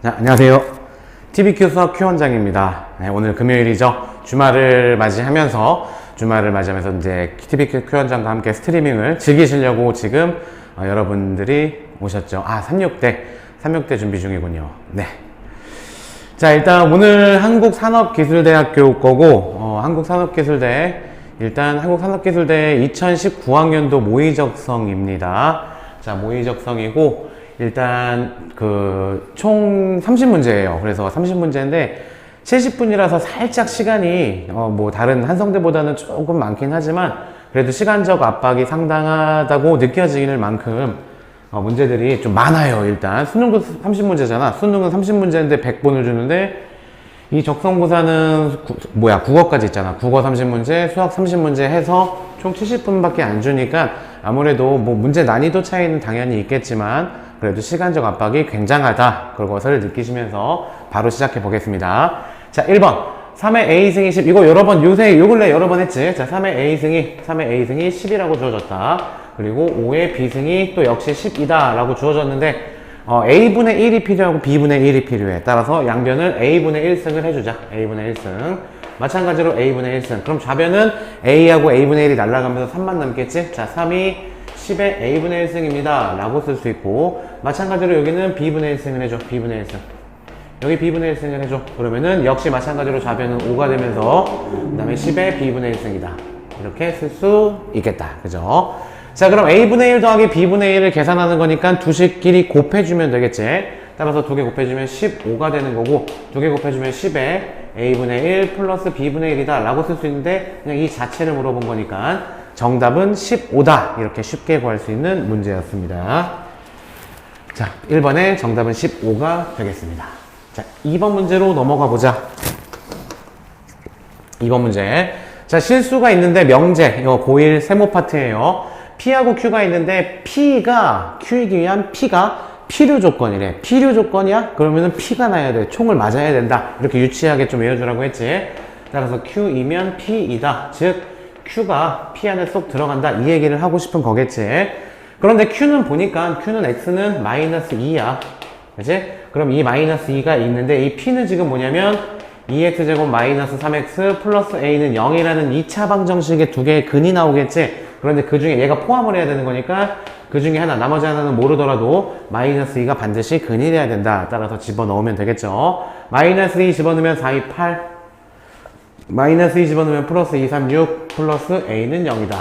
자, 안녕하세요. TBQ 수학 Q 원장입니다. 네, 오늘 금요일이죠. 주말을 맞이하면서 이제 TBQ Q 원장과 함께 스트리밍을 즐기시려고 지금 여러분들이 오셨죠. 36대 준비 중이군요. 네. 자, 일단 오늘 한국산업기술대학교 거고, 한국산업기술대, 일단 한국산업기술대 2019학년도 모의적성입니다. 자, 모의적성이고, 일단 총 30문제예요. 그래서 30문제인데 70분이라서 살짝 시간이 뭐 다른 한성대보다는 조금 많긴 하지만 그래도 시간적 압박이 상당하다고 느껴지는 만큼 문제들이 좀 많아요. 일단 수능도 30문제잖아. 수능은 30문제인데 100분을 주는데 이 적성고사는 국어까지 있잖아. 국어 30문제, 수학 30문제 해서 총 70분밖에 안 주니까 아무래도 뭐 문제 난이도 차이는 당연히 있겠지만 그래도 시간적 압박이 굉장하다. 그것을 느끼시면서 바로 시작해 보겠습니다. 자, 1번. 3의 A승이 10. 이거 요 근래 여러 번 했지. 자, 3의 A승이 10이라고 주어졌다. 그리고 5의 B승이 또 역시 10이다. 라고 주어졌는데, A분의 1이 필요하고 B분의 1이 필요해. 따라서 양변을 A분의 1승을 해주자. A분의 1승. 마찬가지로 A분의 1승. 그럼 좌변은 A하고 A분의 1이 날아가면서 3만 남겠지? 자, 3이 10의 A분의 1승입니다. 라고 쓸 수 있고, 마찬가지로 여기는 B분의 1승을 해줘. B분의 1승. 여기 B분의 1승을 해줘. 그러면은 역시 마찬가지로 좌변은 5가 되면서, 그 다음에 10의 B분의 1승이다. 이렇게 쓸 수 있겠다. 그죠? 자, 그럼 A분의 1 더하기 B분의 1을 계산하는 거니까 두 식끼리 곱해주면 되겠지. 따라서 두 개 곱해주면 15가 되는 거고, 두 개 곱해주면 10의 A분의 1 플러스 B분의 1이다. 라고 쓸 수 있는데, 그냥 이 자체를 물어본 거니까, 정답은 15다. 이렇게 쉽게 구할 수 있는 문제였습니다. 자, 1번의 정답은 15가 되겠습니다. 자, 2번 문제로 넘어가 보자. 2번 문제. 자, 실수가 있는데 명제. 이거 고1 세모 파트예요. P하고 Q가 있는데 P가 Q이기 위한 P가 필요 조건이래. 필요 조건이야? 그러면은 P가 나야 돼. 총을 맞아야 된다. 이렇게 유치하게 좀 외워주라고 했지. 따라서 Q이면 P이다. 즉 Q가 P 안에 쏙 들어간다. 이 얘기를 하고 싶은 거겠지. 그런데 Q는 보니까 Q는 X는 마이너스 2야. 그치? 그럼 이 마이너스 2가 있는데 이 P는 지금 뭐냐면 2x제곱 마이너스 3x 플러스 a는 0이라는 2차 방정식의 두 개의 근이 나오겠지. 그런데 그 중에 얘가 포함을 해야 되는 거니까 그 중에 하나, 나머지 하나는 모르더라도 마이너스 2가 반드시 근이 돼야 된다. 따라서 집어넣으면 되겠죠. 마이너스 2 집어넣으면 4, 2, 8. 마이너스 2 집어넣으면 플러스 2, 3, 6 플러스 a는 0이다.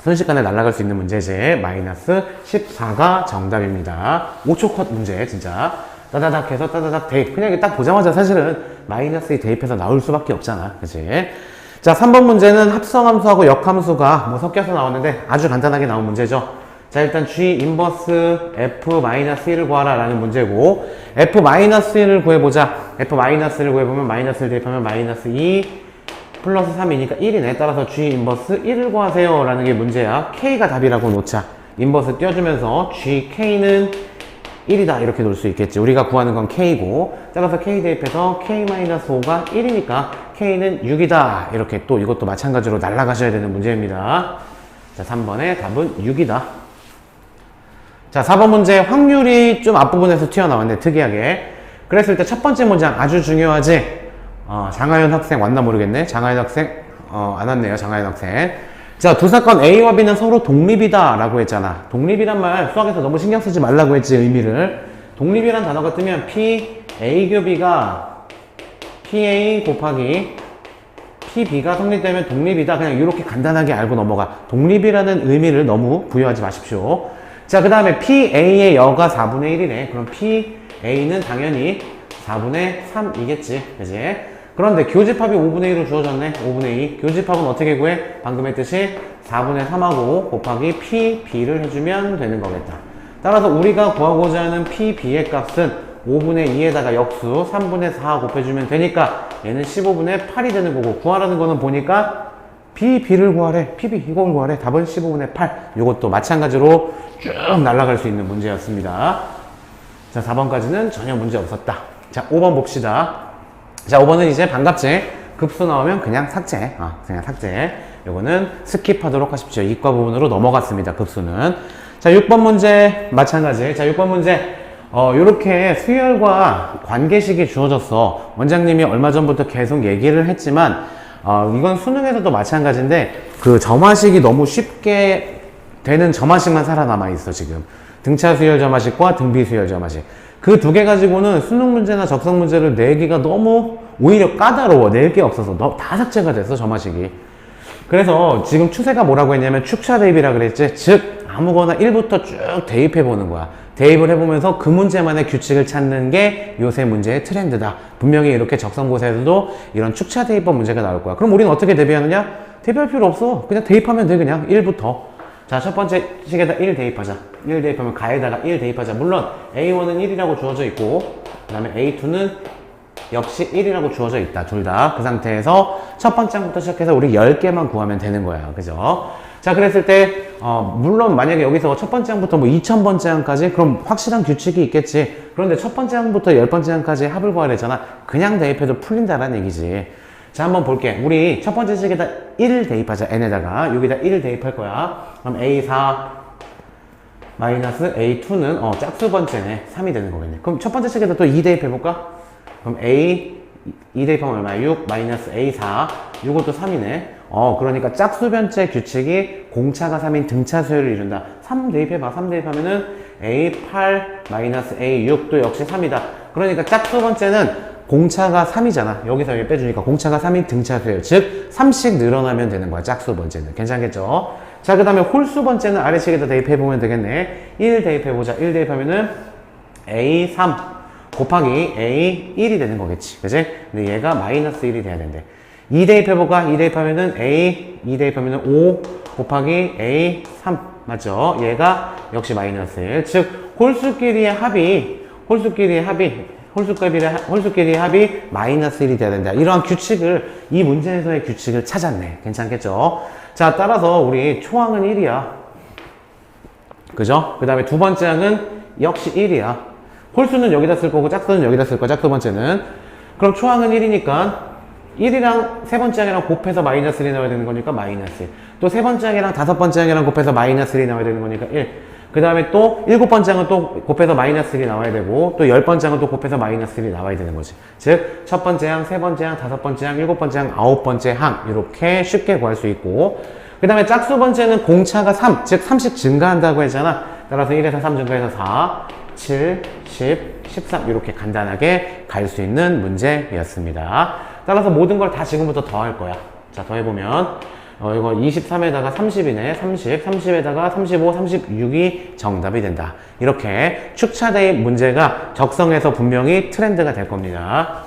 순식간에 날아갈 수 있는 문제지. 마이너스 14가 정답입니다. 5초 컷 문제 진짜. 따다닥 해서 따다닥 대입. 그냥 이렇게 딱 보자마자 사실은 마이너스 2 대입해서 나올 수밖에 없잖아. 그치? 자, 3번 문제는 합성함수하고 역함수가 뭐 섞여서 나왔는데 아주 간단하게 나온 문제죠. 자, 일단 G 인버스 F-1을 구하라 라는 문제고, F-1을 구해보자. F-1을 구해보면 마이너스를 대입하면 마이너스 2 플러스 3이니까 1이네. 따라서 G 인버스 1을 구하세요 라는 게 문제야. K가 답이라고 놓자. 인버스 띄워주면서 GK는 1이다. 이렇게 놓을 수 있겠지. 우리가 구하는 건 K고, 따라서 K 대입해서 K-5가 1이니까 K는 6이다. 이렇게 또 이것도 마찬가지로 날아가셔야 되는 문제입니다. 자, 3번의 답은 6이다. 자, 4번 문제 확률이 좀 앞부분에서 튀어나왔네. 특이하게. 그랬을 때 첫 번째 문장 아주 중요하지. 장하연 학생 왔나 모르겠네. 장하연 학생 안 왔네요. 장하연 학생. 자, 두 사건 A와 B는 서로 독립이다 라고 했잖아. 독립이란 말 수학에서 너무 신경 쓰지 말라고 했지. 의미를. 독립이란 단어가 뜨면 P A 곱이가 PA 곱하기 PB가 성립되면 독립이다. 그냥 이렇게 간단하게 알고 넘어가. 독립이라는 의미를 너무 부여하지 마십시오. 자, 그 다음에 PA의 여가 4분의 1이네. 그럼 PA는 당연히 4분의 3이겠지. 그지? 그런데 교집합이 5분의 1로 주어졌네. 5분의 2. 교집합은 어떻게 구해? 방금 했듯이 4분의 3하고 곱하기 PB를 해주면 되는 거겠다. 따라서 우리가 구하고자 하는 PB의 값은 5분의 2에다가 역수 3분의 4 곱해주면 되니까 얘는 15분의 8이 되는 거고, 구하라는 거는 보니까 PB를 구하래. PB 이걸 구하래. 답은 15분의 8. 이것도 마찬가지로 쭉 날아갈 수 있는 문제였습니다. 자, 4번까지는 전혀 문제 없었다. 자, 5번 봅시다. 자, 5번은 이제 반갑지. 급수 나오면 그냥 삭제. 그냥 삭제. 요거는 스킵하도록 하십시오. 이과 부분으로 넘어갔습니다. 급수는. 자, 6번 문제 마찬가지. 자, 6번 문제 요렇게 수열과 관계식이 주어졌어. 원장님이 얼마 전부터 계속 얘기를 했지만, 이건 수능에서도 마찬가지인데, 그 점화식이 너무 쉽게 되는 점화식만 살아남아 있어, 지금. 등차 수열 점화식과 등비 수열 점화식. 그 두 개 가지고는 수능 문제나 적성 문제를 내기가 너무 오히려 까다로워. 낼 게 없어서. 다 삭제가 됐어, 점화식이. 그래서 지금 추세가 뭐라고 했냐면 축차 대입이라 그랬지. 즉, 아무거나 1부터 쭉 대입해 보는 거야. 대입을 해보면서 그 문제만의 규칙을 찾는 게 요새 문제의 트렌드다. 분명히 이렇게 적성고사에서도 이런 축차 대입법 문제가 나올 거야. 그럼 우리는 어떻게 대비하느냐? 대비할 필요 없어. 그냥 대입하면 돼, 그냥. 1부터. 자, 첫 번째 식에다 1 대입하자. 1 대입하면 가에다가 1 대입하자. 물론 A1은 1이라고 주어져 있고, 그 다음에 A2는 역시 1이라고 주어져 있다. 둘 다. 그 상태에서 첫 번째 항부터 시작해서 우리 10개만 구하면 되는 거야. 그죠? 자, 그랬을 때, 물론 만약에 여기서 첫 번째 항부터 뭐 2000번째 항까지, 그럼 확실한 규칙이 있겠지. 그런데 첫 번째 항부터 10번째 항까지 합을 구해야 되잖아. 그냥 대입해도 풀린다라는 얘기지. 자, 한번 볼게. 우리 첫 번째 식에다 1 대입하자. n에다가. 여기다 1 대입할 거야. 그럼 A4 마이너스 A2는, 짝수 번째네. 3이 되는 거겠네. 그럼 첫 번째 식에다 또 2 대입해볼까? 그럼 A 2 대입하면 얼마야? 6 마이너스 A4. 이것도 3이네. 그러니까 짝수변체 규칙이 공차가 3인 등차 수열을 이룬다. 3 대입해봐. 3 대입하면은 A8 마이너스 A6도 역시 3이다. 그러니까 짝수번째는 공차가 3이잖아. 여기서 여기 빼주니까 공차가 3인 등차 수열. 즉, 3씩 늘어나면 되는 거야. 짝수번째는. 괜찮겠죠? 자, 그 다음에 홀수번째는 아래식에다 대입해보면 되겠네. 1 대입해보자. 1 대입하면은 A3 곱하기 A1이 되는 거겠지. 그치? 근데 얘가 마이너스 1이 돼야 된대. 2 대입해볼까? 2 대입하면은 2 대입하면은 5 곱하기 A3. 맞죠? 얘가 역시 마이너스 1. 즉, 홀수끼리의 합이 마이너스 1이 돼야 된다. 이러한 규칙을, 이 문제에서의 규칙을 찾았네. 괜찮겠죠? 자, 따라서 우리 초항은 1이야. 그죠? 그 다음에 두 번째 항은 역시 1이야. 홀수는 여기다 쓸 거고 짝수는 여기다 쓸 거야. 짝수 번째는. 그럼 초항은 1이니까 1이랑 세 번째 항이랑 곱해서 마이너스 1이 나와야 되는 거니까 마이너스 1. 또 세 번째 항이랑 다섯 번째 항이랑 곱해서 마이너스 1이 나와야 되는 거니까 1. 그 다음에 또 일곱 번째 항은 또 곱해서 마이너스 1이 나와야 되고, 또 열 번째 항은 또 곱해서 마이너스 1이 나와야 되는 거지. 즉, 첫 번째 항, 세 번째 항, 다섯 번째 항, 일곱 번째 항, 아홉 번째 항. 이렇게 쉽게 구할 수 있고, 그 다음에 짝수 번째는 공차가 3, 즉 3씩 증가한다고 했잖아. 따라서 1에서 3 증가해서 4, 7, 10, 13 이렇게 간단하게 갈 수 있는 문제였습니다. 따라서 모든 걸 다 지금부터 더할 거야. 자, 더해보면 이거 23에다가 30이네. 30에다가 35, 36이 정답이 된다. 이렇게 축차대입 문제가 적성에서 분명히 트렌드가 될 겁니다.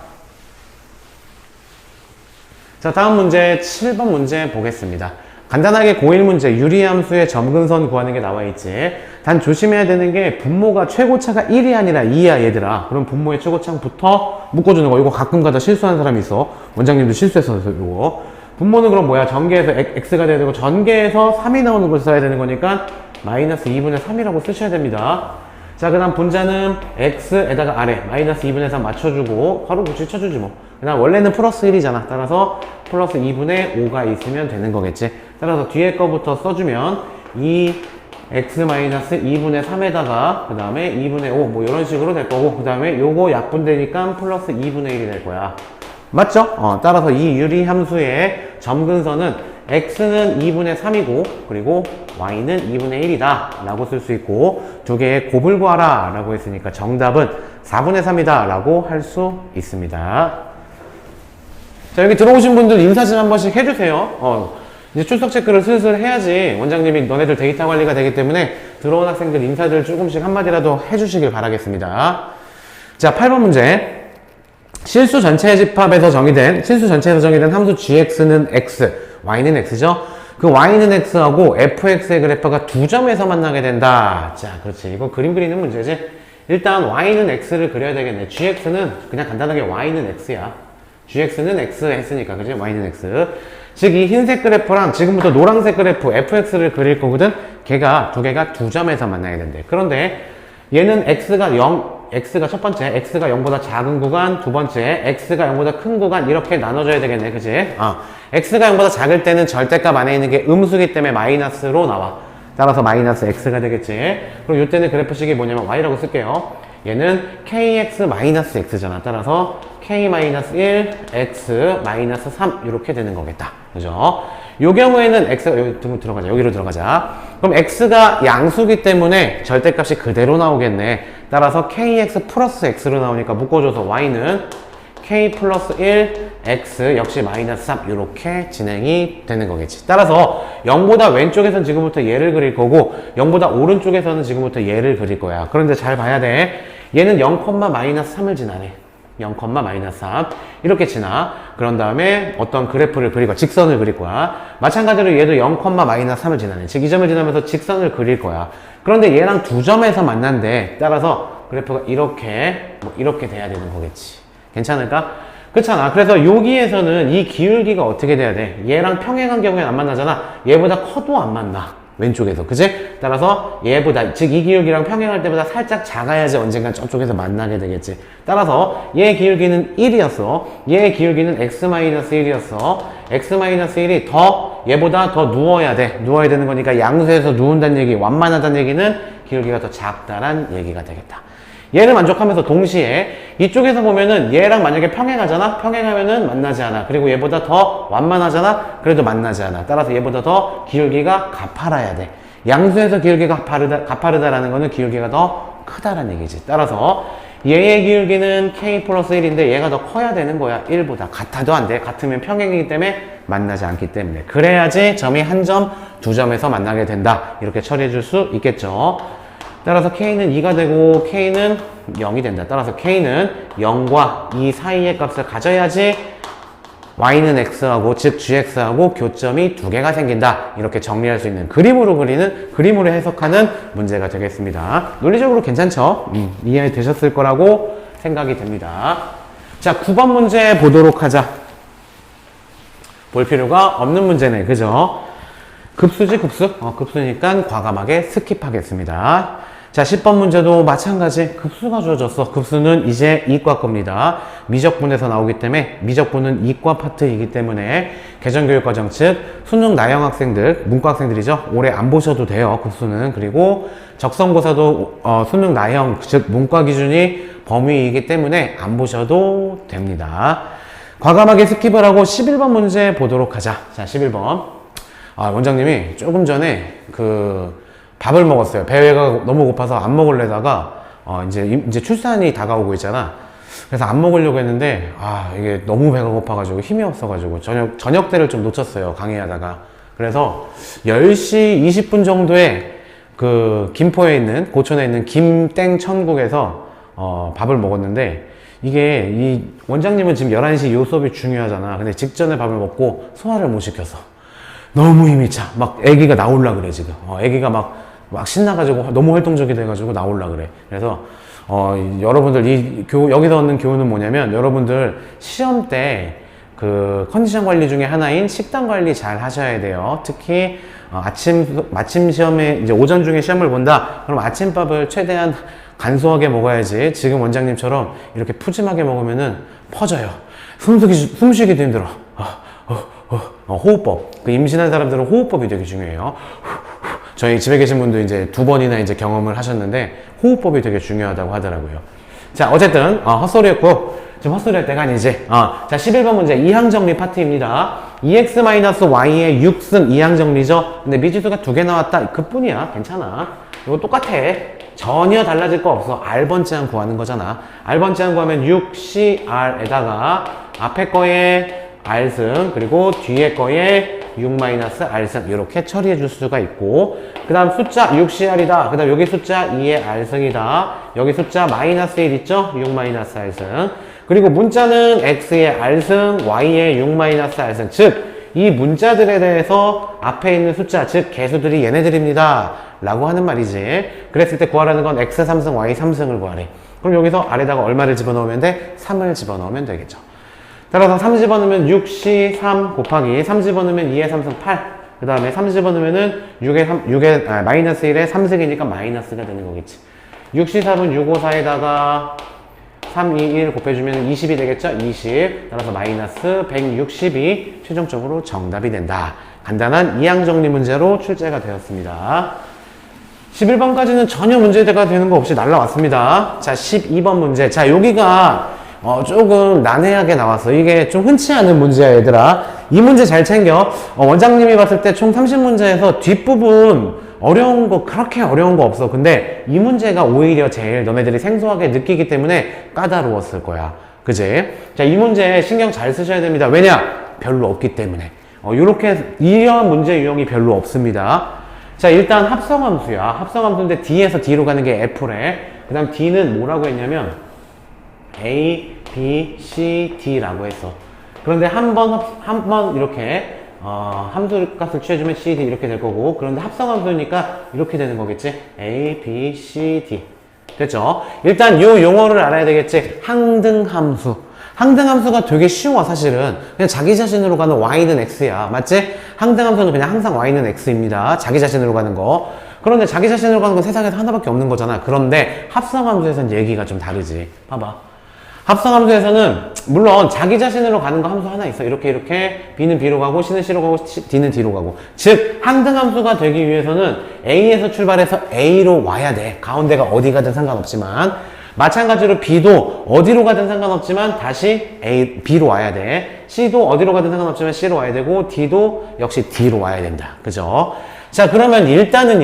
자, 다음 문제 7번 문제 보겠습니다. 간단하게 고1 문제 유리함수의 점근선 구하는 게 나와 있지. 단 조심해야 되는 게 분모가 최고차가 1이 아니라 2야 얘들아. 그럼 분모의 최고차부터 묶어주는 거. 이거 가끔가다 실수하는 사람이 있어. 원장님도 실수해서 이거. 분모는 그럼 뭐야? 전개에서 x가 돼야 되고 전개에서 3이 나오는 걸 써야 되는 거니까 마이너스 2분의 3이라고 쓰셔야 됩니다. 자, 그 다음 분자는 x에다가 아래 마이너스 2분의 3 맞춰주고 가로 굳이 쳐주지 뭐. 그 다음 원래는 플러스 1이잖아. 따라서 플러스 2분의 5가 있으면 되는 거겠지. 따라서 뒤에 거부터 써주면 2x 마이너스 2분의 3에다가 그 다음에 2분의 5 뭐 이런 식으로 될 거고, 그 다음에 요거 약분되니까 플러스 2분의 1이 될 거야. 맞죠? 따라서 이 유리함수의 점근선은 x는 2분의 3이고 그리고 y는 2분의 1이다 라고 쓸 수 있고, 두 개의 곱을 구하라 라고 했으니까 정답은 4분의 3이다 라고 할 수 있습니다. 자, 여기 들어오신 분들 인사 좀 한 번씩 해주세요. 이제 출석 체크를 슬슬 해야지 원장님이 너네들 데이터 관리가 되기 때문에 들어온 학생들 인사들 조금씩 한마디라도 해주시길 바라겠습니다. 자, 8번 문제. 실수 전체의 집합에서 정의된 함수 gx는 x, y는 x죠? 그 y는 x하고 fx의 그래프가 두 점에서 만나게 된다. 자, 그렇지. 이거 그림 그리는 문제지. 일단 y는 x를 그려야 되겠네. gx는 그냥 간단하게 y는 x야. gx는 x 했으니까, 그지? y는 x. 즉, 이 흰색 그래프랑 지금부터 노란색 그래프 fx를 그릴 거거든? 두 개가 두 점에서 만나야 된대. 그런데 얘는 x가 첫 번째, x가 0보다 작은 구간, 두 번째, x가 0보다 큰 구간, 이렇게 나눠줘야 되겠네. 그치? x가 0보다 작을 때는 절대값 안에 있는 게 음수기 때문에 마이너스로 나와. 따라서 마이너스 x가 되겠지. 그럼 이때는 그래프식이 뭐냐면 y라고 쓸게요. 얘는 kx-x잖아. 따라서 k-1, x-3 이렇게 되는 거겠다. 그죠? 요 경우에는 x가 여기 들어가자. 여기로 들어가자. 그럼 x가 양수기 때문에 절대값이 그대로 나오겠네. 따라서 kx 플러스 x로 나오니까 묶어줘서 y는 k 플러스 1, x 역시 마이너스 3 이렇게 진행이 되는 거겠지. 따라서 0보다 왼쪽에서는 지금부터 얘를 그릴 거고 0보다 오른쪽에서는 지금부터 얘를 그릴 거야. 그런데 잘 봐야 돼. 얘는 0,-3을 지나네. 0,-3 이렇게 지나. 그런 다음에 어떤 그래프를 그릴 거야. 직선을 그릴 거야. 마찬가지로 얘도 0,-3을 지나네. 즉 이 점을 지나면서 직선을 그릴 거야. 그런데 얘랑 두 점에서 만난대. 따라서 그래프가 이렇게 이렇게 돼야 되는 거겠지. 괜찮을까? 그렇잖아. 그래서 여기에서는 이 기울기가 어떻게 돼야 돼? 얘랑 평행한 경우에는 안 만나잖아. 얘보다 커도 안 만나. 왼쪽에서. 그치? 따라서 얘보다, 즉 이 기울기랑 평행할 때보다 살짝 작아야지 언젠간 저쪽에서 만나게 되겠지. 따라서 얘 기울기는 1이었어. 얘 기울기는 x-1이었어. x-1이 더 얘보다 더 누워야 돼. 누워야 되는 거니까 양수에서 누운다는 얘기, 완만하다는 얘기는 기울기가 더 작다란 얘기가 되겠다. 얘를 만족하면서 동시에 이쪽에서 보면은 얘랑 만약에 평행하잖아? 평행하면은 만나지 않아. 그리고 얘보다 더 완만하잖아? 그래도 만나지 않아. 따라서 얘보다 더 기울기가 가파라야 돼. 양수에서 기울기가 가파르다라는 거는 기울기가 더 크다라는 얘기지. 따라서 얘의 기울기는 k 플러스 1인데 얘가 더 커야 되는 거야. 1보다. 같아도 안 돼. 같으면 평행이기 때문에 만나지 않기 때문에. 그래야지 점이 한 점, 두 점에서 만나게 된다. 이렇게 처리해 줄 수 있겠죠. 따라서 k는 2가 되고 k는 0이 된다. 따라서 k는 0과 2 사이의 값을 가져야지 y는 x하고 즉 gx하고 교점이 두 개가 생긴다. 이렇게 정리할 수 있는 그림으로 해석하는 문제가 되겠습니다. 논리적으로 괜찮죠? 이해되셨을 거라고 생각이 됩니다. 자, 9번 문제 보도록 하자. 볼 필요가 없는 문제네. 그죠? 급수지, 급수? 급수니까 과감하게 스킵하겠습니다. 자, 10번 문제도 마찬가지. 급수가 주어졌어. 급수는 이제 이과 겁니다. 미적분에서 나오기 때문에 미적분은 이과 파트이기 때문에 개정교육과정 즉 수능 나형 학생들, 문과 학생들이죠. 올해 안 보셔도 돼요. 급수는. 그리고 적성고사도 수능 나형 즉 문과 기준이 범위이기 때문에 안 보셔도 됩니다. 과감하게 스킵을 하고 11번 문제 보도록 하자. 자, 11번. 원장님이 조금 전에 밥을 먹었어요. 배가 너무 고파서 안 먹으려다가 이제 출산이 다가오고 있잖아. 그래서 안 먹으려고 했는데 이게 너무 배가 고파가지고 힘이 없어가지고 저녁 때를 좀 놓쳤어요. 강의하다가. 그래서 10시 20분 정도에 김포에 있는 고촌에 있는 김땡천국에서 밥을 먹었는데 이게 이 원장님은 지금 11시 요 수업이 중요하잖아. 근데 직전에 밥을 먹고 소화를 못 시켰어. 너무 힘이 차. 막 애기가 나올라 그래 지금. 애기가 막 신나가지고 너무 활동적이 돼가지고 나올라 그래. 그래서 여러분들 여기서 얻는 교훈은 뭐냐면 여러분들 시험 때 컨디션 관리 중에 하나인 식단 관리 잘 하셔야 돼요. 특히 아침 시험에 이제 오전 중에 시험을 본다. 그럼 아침밥을 최대한 간소하게 먹어야지. 지금 원장님처럼 이렇게 푸짐하게 먹으면은 퍼져요. 숨쉬기도 힘들어. 호흡법. 임신한 사람들은 호흡법이 되게 중요해요. 저희 집에 계신 분도 이제 2번이나 이제 경험을 하셨는데 호흡법이 되게 중요하다고 하더라고요. 자, 어쨌든 헛소리였고 지금 헛소리할 때가 아니지. 자, 11번 문제 이항정리 파트입니다. 2x-y의 6승 이항정리죠. 근데 미지수가 2개 나왔다. 그뿐이야. 괜찮아. 이거 똑같아. 전혀 달라질 거 없어. R번째항 구하는 거잖아. R번째항 구하면 6CR에다가 앞에 거에 R승 그리고 뒤에 거에 6-R승 이렇게 처리해 줄 수가 있고 그 다음 숫자 6CR이다. 그 다음 여기 숫자 2의 R승이다. 여기 숫자 -1 있죠? 6-R승 그리고 문자는 X의 R승, Y의 6-R승 즉 이 문자들에 대해서 앞에 있는 숫자 즉 개수들이 얘네들입니다 라고 하는 말이지. 그랬을 때 구하라는 건 X 3승, Y 3승을 구하래. 그럼 여기서 아래다가 얼마를 집어넣으면 돼? 3을 집어넣으면 되겠죠. 따라서 3 집어넣으면 6C 3 곱하기 3 집어넣으면 2의 3승 8. 그 다음에 3 집어넣으면은 마이너스 1의 3승이니까 마이너스가 되는 거겠지. 6C 3은 6, 5, 4에다가 3, 2, 1 곱해주면 20이 되겠죠? 20. 따라서 마이너스 160이 최종적으로 정답이 된다. 간단한 이항정리 문제로 출제가 되었습니다. 11번까지는 전혀 문제가 되는 거 없이 날라왔습니다. 자, 12번 문제. 자, 여기가 조금 난해하게 나왔어. 이게 좀 흔치 않은 문제야, 얘들아. 이 문제 잘 챙겨. 원장님이 봤을 때 총 30문제에서 뒷부분 어려운 거, 그렇게 어려운 거 없어. 근데 이 문제가 오히려 제일 너네들이 생소하게 느끼기 때문에 까다로웠을 거야. 그지? 자, 이 문제 신경 잘 쓰셔야 됩니다. 왜냐? 별로 없기 때문에. 이런 문제 유형이 별로 없습니다. 자, 일단 합성함수야. 합성함수인데 D에서 D로 가는 게 F래. 그 다음 D는 뭐라고 했냐면 A, B, C, D라고 했어. 그런데 한 번 이렇게 함수 값을 취해주면 C, D 이렇게 될 거고, 그런데 합성함수니까 이렇게 되는 거겠지. A, B, C, D. 됐죠? 일단 이 용어를 알아야 되겠지. 항등함수. 항등함수가 되게 쉬워, 사실은. 그냥 자기 자신으로 가는 y는 x야. 맞지? 항등함수는 그냥 항상 y는 x입니다. 자기 자신으로 가는 거. 그런데 자기 자신으로 가는 건 세상에서 하나밖에 없는 거잖아. 그런데 합성함수에서는 얘기가 좀 다르지. 봐봐. 합성함수에서는 물론 자기 자신으로 가는 거 함수 하나 있어. 이렇게 B는 B로 가고 C는 C로 가고 D는 D로 가고. 즉 항등함수가 되기 위해서는 A에서 출발해서 A로 와야 돼. 가운데가 어디 가든 상관없지만. 마찬가지로 B도 어디로 가든 상관없지만 다시 B로 와야 돼. C도 어디로 가든 상관없지만 C로 와야 되고, D도 역시 D로 와야 된다. 그죠? 자, 그러면 일단은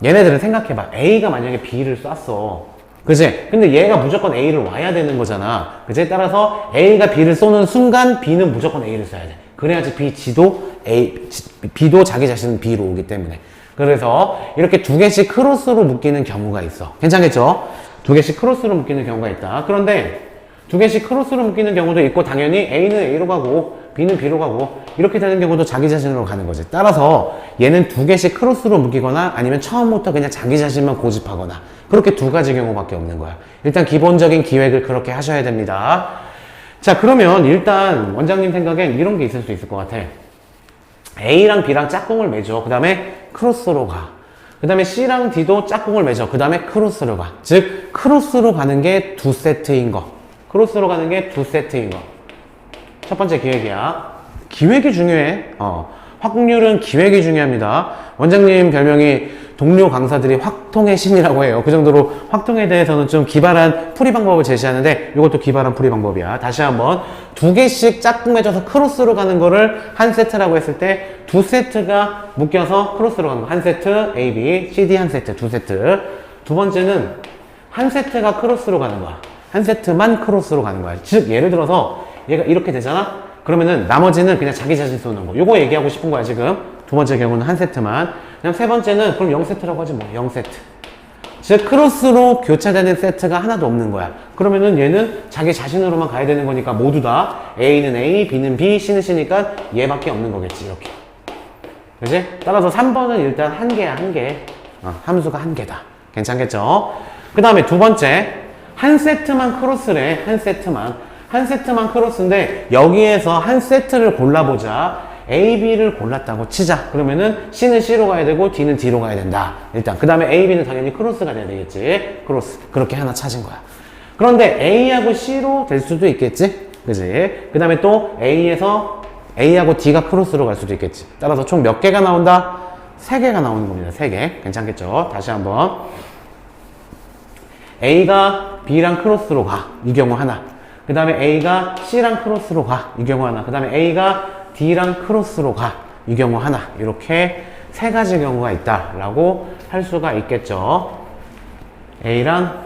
얘네들은 생각해봐. A가 만약에 B를 쐈어. 그치? 근데 얘가 무조건 A를 와야 되는 거잖아. 그치? 따라서 A가 B를 쏘는 순간 B는 무조건 A를 쏴야 돼. 그래야지 B도 자기 자신은 B로 오기 때문에. 그래서 이렇게 두 개씩 크로스로 묶이는 경우가 있어. 괜찮겠죠? 두 개씩 크로스로 묶이는 경우가 있다. 그런데 두 개씩 크로스로 묶이는 경우도 있고, 당연히 A는 A로 가고 B는 B로 가고 이렇게 되는 경우도 자기 자신으로 가는 거지. 따라서 얘는 두 개씩 크로스로 묶이거나 아니면 처음부터 그냥 자기 자신만 고집하거나, 그렇게 두 가지 경우밖에 없는 거야. 일단 기본적인 기획을 그렇게 하셔야 됩니다. 자, 그러면 일단 원장님 생각엔 이런 게 있을 수 있을 것 같아. A랑 B랑 짝꿍을 맺어. 그 다음에 크로스로 가. 그 다음에 C랑 D도 짝꿍을 맺어. 그 다음에 크로스로 가. 즉 크로스로 가는 게 두 세트인 거. 크로스로 가는 게 두 세트인 거. 첫 번째 기획이야. 기획이 중요해. 확률은 기획이 중요합니다. 원장님 별명이 동료 강사들이 확통의 신이라고 해요. 그 정도로 확통에 대해서는 좀 기발한 풀이 방법을 제시하는데, 이것도 기발한 풀이 방법이야. 다시 한번 두 개씩 짝꿍해져서 크로스로 가는 거를 한 세트라고 했을 때, 두 세트가 묶여서 크로스로 가는 거. 한 세트 A, B, C, D 한 세트, 두 세트. 두 번째는 한 세트가 크로스로 가는 거야. 한 세트만 크로스로 가는 거야. 즉 예를 들어서 얘가 이렇게 되잖아? 그러면은 나머지는 그냥 자기 자신 쏘는 거. 요거 얘기하고 싶은 거야, 지금. 두 번째 경우는 한 세트만. 그냥 세 번째는 그럼 0세트라고 하지 뭐. 0세트. 즉 크로스로 교차되는 세트가 하나도 없는 거야. 그러면은 얘는 자기 자신으로만 가야 되는 거니까 모두 다 A는 A, B는 B, C는 C니까 얘밖에 없는 거겠지. 이렇게. 그치? 따라서 3번은 일단 한 개야, 한 개. 함수가 한 개다. 괜찮겠죠? 그 다음에 두 번째. 한 세트만 크로스래. 한 세트만. 한 세트만 크로스인데 여기에서 한 세트를 골라보자. A, B를 골랐다고 치자. 그러면은 C는 C로 가야 되고 D는 D로 가야 된다. 일단 그 다음에 A, B는 당연히 크로스가 돼야 되겠지. 크로스. 그렇게 하나 찾은 거야. 그런데 A하고 C로 될 수도 있겠지. 그지? 그 다음에 또 A하고 D가 크로스로 갈 수도 있겠지. 따라서 총 몇 개가 나온다? 3개가 나오는 겁니다. 3개. 괜찮겠죠? 다시 한번. A가 B랑 크로스로 가. 이 경우 하나. 그 다음에 A가 C랑 크로스로 가. 이 경우 하나. 그 다음에 A가 D랑 크로스로 가. 이 경우 하나. 이렇게 세 가지 경우가 있다라고 할 수가 있겠죠. A랑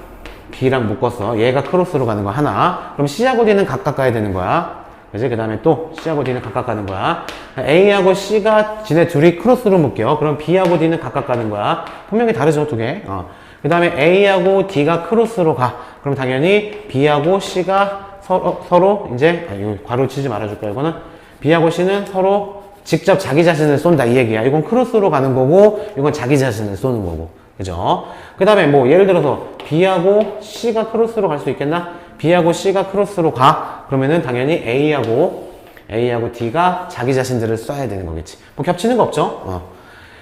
B랑 묶었어. 얘가 크로스로 가는 거 하나. 그럼 C하고 D는 각각 가야 되는 거야. 그지? 그 다음에 또 C하고 D는 각각 가는 거야. A하고 C가 지네 둘이 크로스로 묶여. 그럼 B하고 D는 각각 가는 거야. 분명히 다르죠, 두 개. 그 다음에 A하고 D가 크로스로 가. 그럼 당연히 B하고 C가 서로 이제, 이거 괄호 치지 말아줄 거야, 이거는. B하고 C는 서로 직접 자기 자신을 쏜다, 이 얘기야. 이건 크로스로 가는 거고, 이건 자기 자신을 쏘는 거고. 그죠? 그 다음에 뭐, 예를 들어서 B하고 C가 크로스로 갈 수 있겠나? B하고 C가 크로스로 가. 그러면은 당연히 A하고 D가 자기 자신들을 쏴야 되는 거겠지. 뭐 겹치는 거 없죠?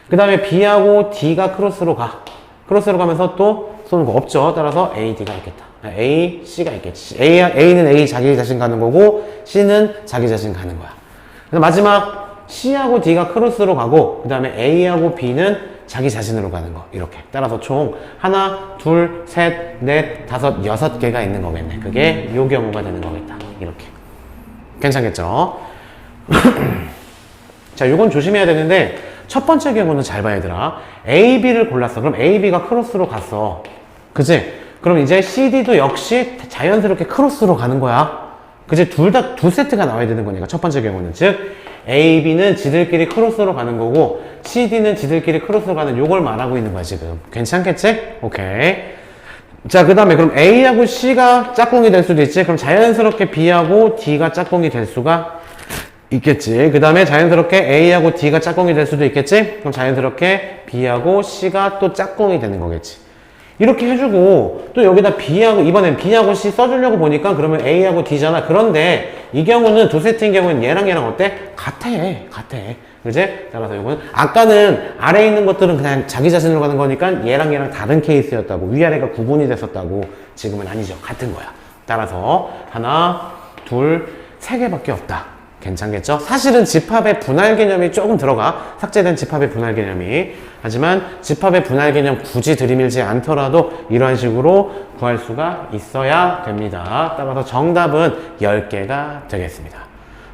그 다음에 B하고 D가 크로스로 가. 크로스로 가면서 또 쏘는 거 없죠? 따라서 A, D가 있겠다. A, C가 있겠지. A는 A 자기 자신 가는 거고, C는 자기 자신 가는 거야. 그래서 마지막 C하고 D가 크로스로 가고, 그 다음에 A하고 B는 자기 자신으로 가는 거. 이렇게. 따라서 총 하나, 둘, 셋, 넷, 다섯, 여섯 개가 있는 거겠네. 그게 요 경우가 되는 거겠다. 이렇게. 괜찮겠죠? 자, 요건 조심해야 되는데 첫 번째 경우는 잘 봐야 되더라. A, B를 골랐어. 그럼 A, B가 크로스로 갔어. 그치? 그럼 이제 CD도 역시 자연스럽게 크로스로 가는 거야. 그치? 둘 다 두 세트가 나와야 되는 거니까 첫 번째 경우는. 즉 A, B는 지들끼리 크로스로 가는 거고 CD는 지들끼리 크로스로 가는 요걸 말하고 있는 거야 지금. 괜찮겠지? 오케이. 자, 그 다음에 그럼 A하고 C가 짝꿍이 될 수도 있지. 그럼 자연스럽게 B하고 D가 짝꿍이 될 수가 있겠지. 그 다음에 자연스럽게 A하고 D가 짝꿍이 될 수도 있겠지. 그럼 자연스럽게 B하고 C가 또 짝꿍이 되는 거겠지. 이렇게 해주고 또 여기다 B하고 이번엔 B하고 C 써주려고 보니까 그러면 A하고 D잖아. 그런데 이 경우는 두 세트인 경우는 얘랑 얘랑 어때? 같아. 그지? 따라서 이거는 아까는 아래에 있는 것들은 그냥 자기 자신으로 가는 거니까 얘랑 얘랑 다른 케이스였다고. 위아래가 구분이 됐었다고. 지금은 아니죠. 같은 거야. 따라서 하나, 둘, 세 개밖에 없다. 괜찮겠죠? 사실은 집합의 분할 개념이 조금 들어가. 삭제된 집합의 분할 개념이. 하지만 집합의 분할 개념 굳이 들이밀지 않더라도 이러한 식으로 구할 수가 있어야 됩니다. 따라서 정답은 10개가 되겠습니다.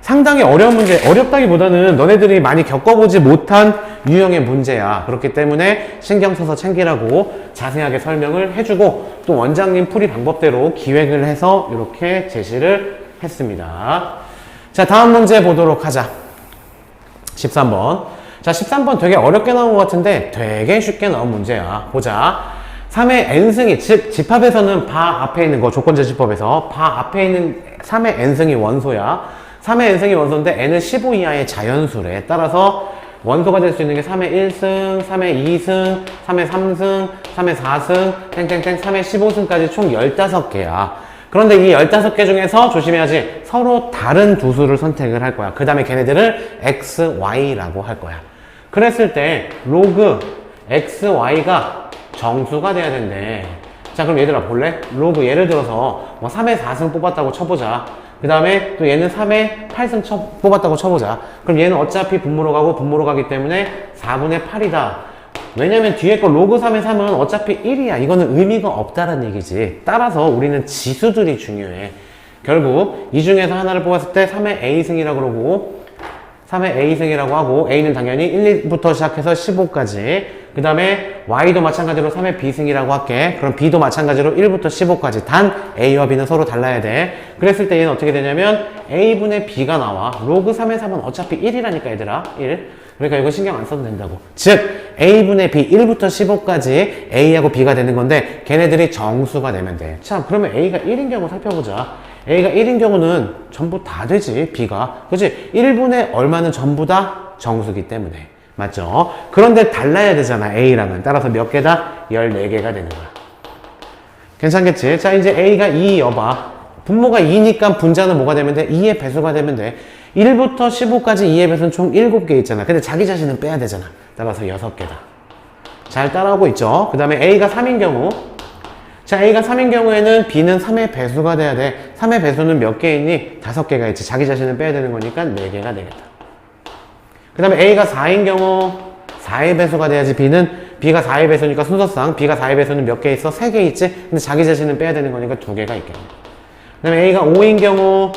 상당히 어려운 문제, 어렵다기보다는 너네들이 많이 겪어보지 못한 유형의 문제야. 그렇기 때문에 신경 써서 챙기라고 자세하게 설명을 해주고 또 원장님 풀이 방법대로 기획을 해서 이렇게 제시를 했습니다. 자, 다음 문제 보도록 하자. 13번. 자, 13번 되게 어렵게 나온 것 같은데 되게 쉽게 나온 문제야. 보자. 3의 n승이, 즉 집합에서는 바 앞에 있는 거, 조건제시법에서 바 앞에 있는 3의 n승이 원소야. 3의 n승이 원소인데 n은 15 이하의 자연수래. 따라서 원소가 될 수 있는 게 3의 1승, 3의 2승, 3의 3승, 3의 4승, 땡땡땡, 3의 15승까지 총 15개야. 그런데 이 15개 중에서 조심해야지. 서로 다른 두 수를 선택을 할 거야. 그 다음에 걔네들을 x, y라고 할 거야. 그랬을 때 로그 x, y가 정수가 돼야 된대. 자, 그럼 얘들아 볼래? 로그 예를 들어서 뭐 3의 4승 뽑았다고 쳐보자. 그 다음에 또 얘는 3의 8승 뽑았다고 쳐보자. 그럼 얘는 어차피 분모로 가고 분모로 가기 때문에 4분의 8이다. 왜냐면 뒤에 거 로그 3의 3은 어차피 1이야. 이거는 의미가 없다는 얘기지. 따라서 우리는 지수들이 중요해. 결국 이 중에서 하나를 뽑았을 때 3의 A승이라고 그러고 3의 A승이라고 하고 A는 당연히 1, 2부터 시작해서 15까지. 그 다음에 Y도 마찬가지로 3의 B승이라고 할게. 그럼 B도 마찬가지로 1부터 15까지. 단 A와 B는 서로 달라야 돼. 그랬을 때 얘는 어떻게 되냐면 A분의 B가 나와. 로그 3의 3은 어차피 1이라니까 얘들아. 1. 그러니까 이거 신경 안 써도 된다고. 즉 A분의 B 1부터 15까지 A하고 B가 되는 건데 걔네들이 정수가 되면 돼. 참, 그러면 A가 1인 경우 살펴보자. A가 1인 경우는 전부 다 되지. B가. 그치? 1분의 얼마는 전부 다 정수기 때문에. 맞죠? 그런데 달라야 되잖아. A랑은. 따라서 몇 개다? 14개가 되는 거야. 괜찮겠지? 자, 이제 A가 2 여봐. 분모가 2니까 분자는 뭐가 되면 돼? 2의 배수가 되면 돼. 1부터 15까지 2의 배수는 총 7개 있잖아. 근데 자기 자신은 빼야 되잖아. 따라서 6개다. 잘 따라오고 있죠? 그 다음에 A가 3인 경우. 자, A가 3인 경우에는 B는 3의 배수가 돼야 돼. 3의 배수는 몇 개 있니? 5개가 있지. 자기 자신은 빼야 되는 거니까 4개가 되겠다. 그 다음에 A가 4인 경우 4의 배수가 돼야지. B가 4의 배수니까 순서상 B가 4의 배수는 몇 개 있어? 3개 있지? 근데 자기 자신은 빼야 되는 거니까 2개가 있겠네. 그 다음에 A가 5인 경우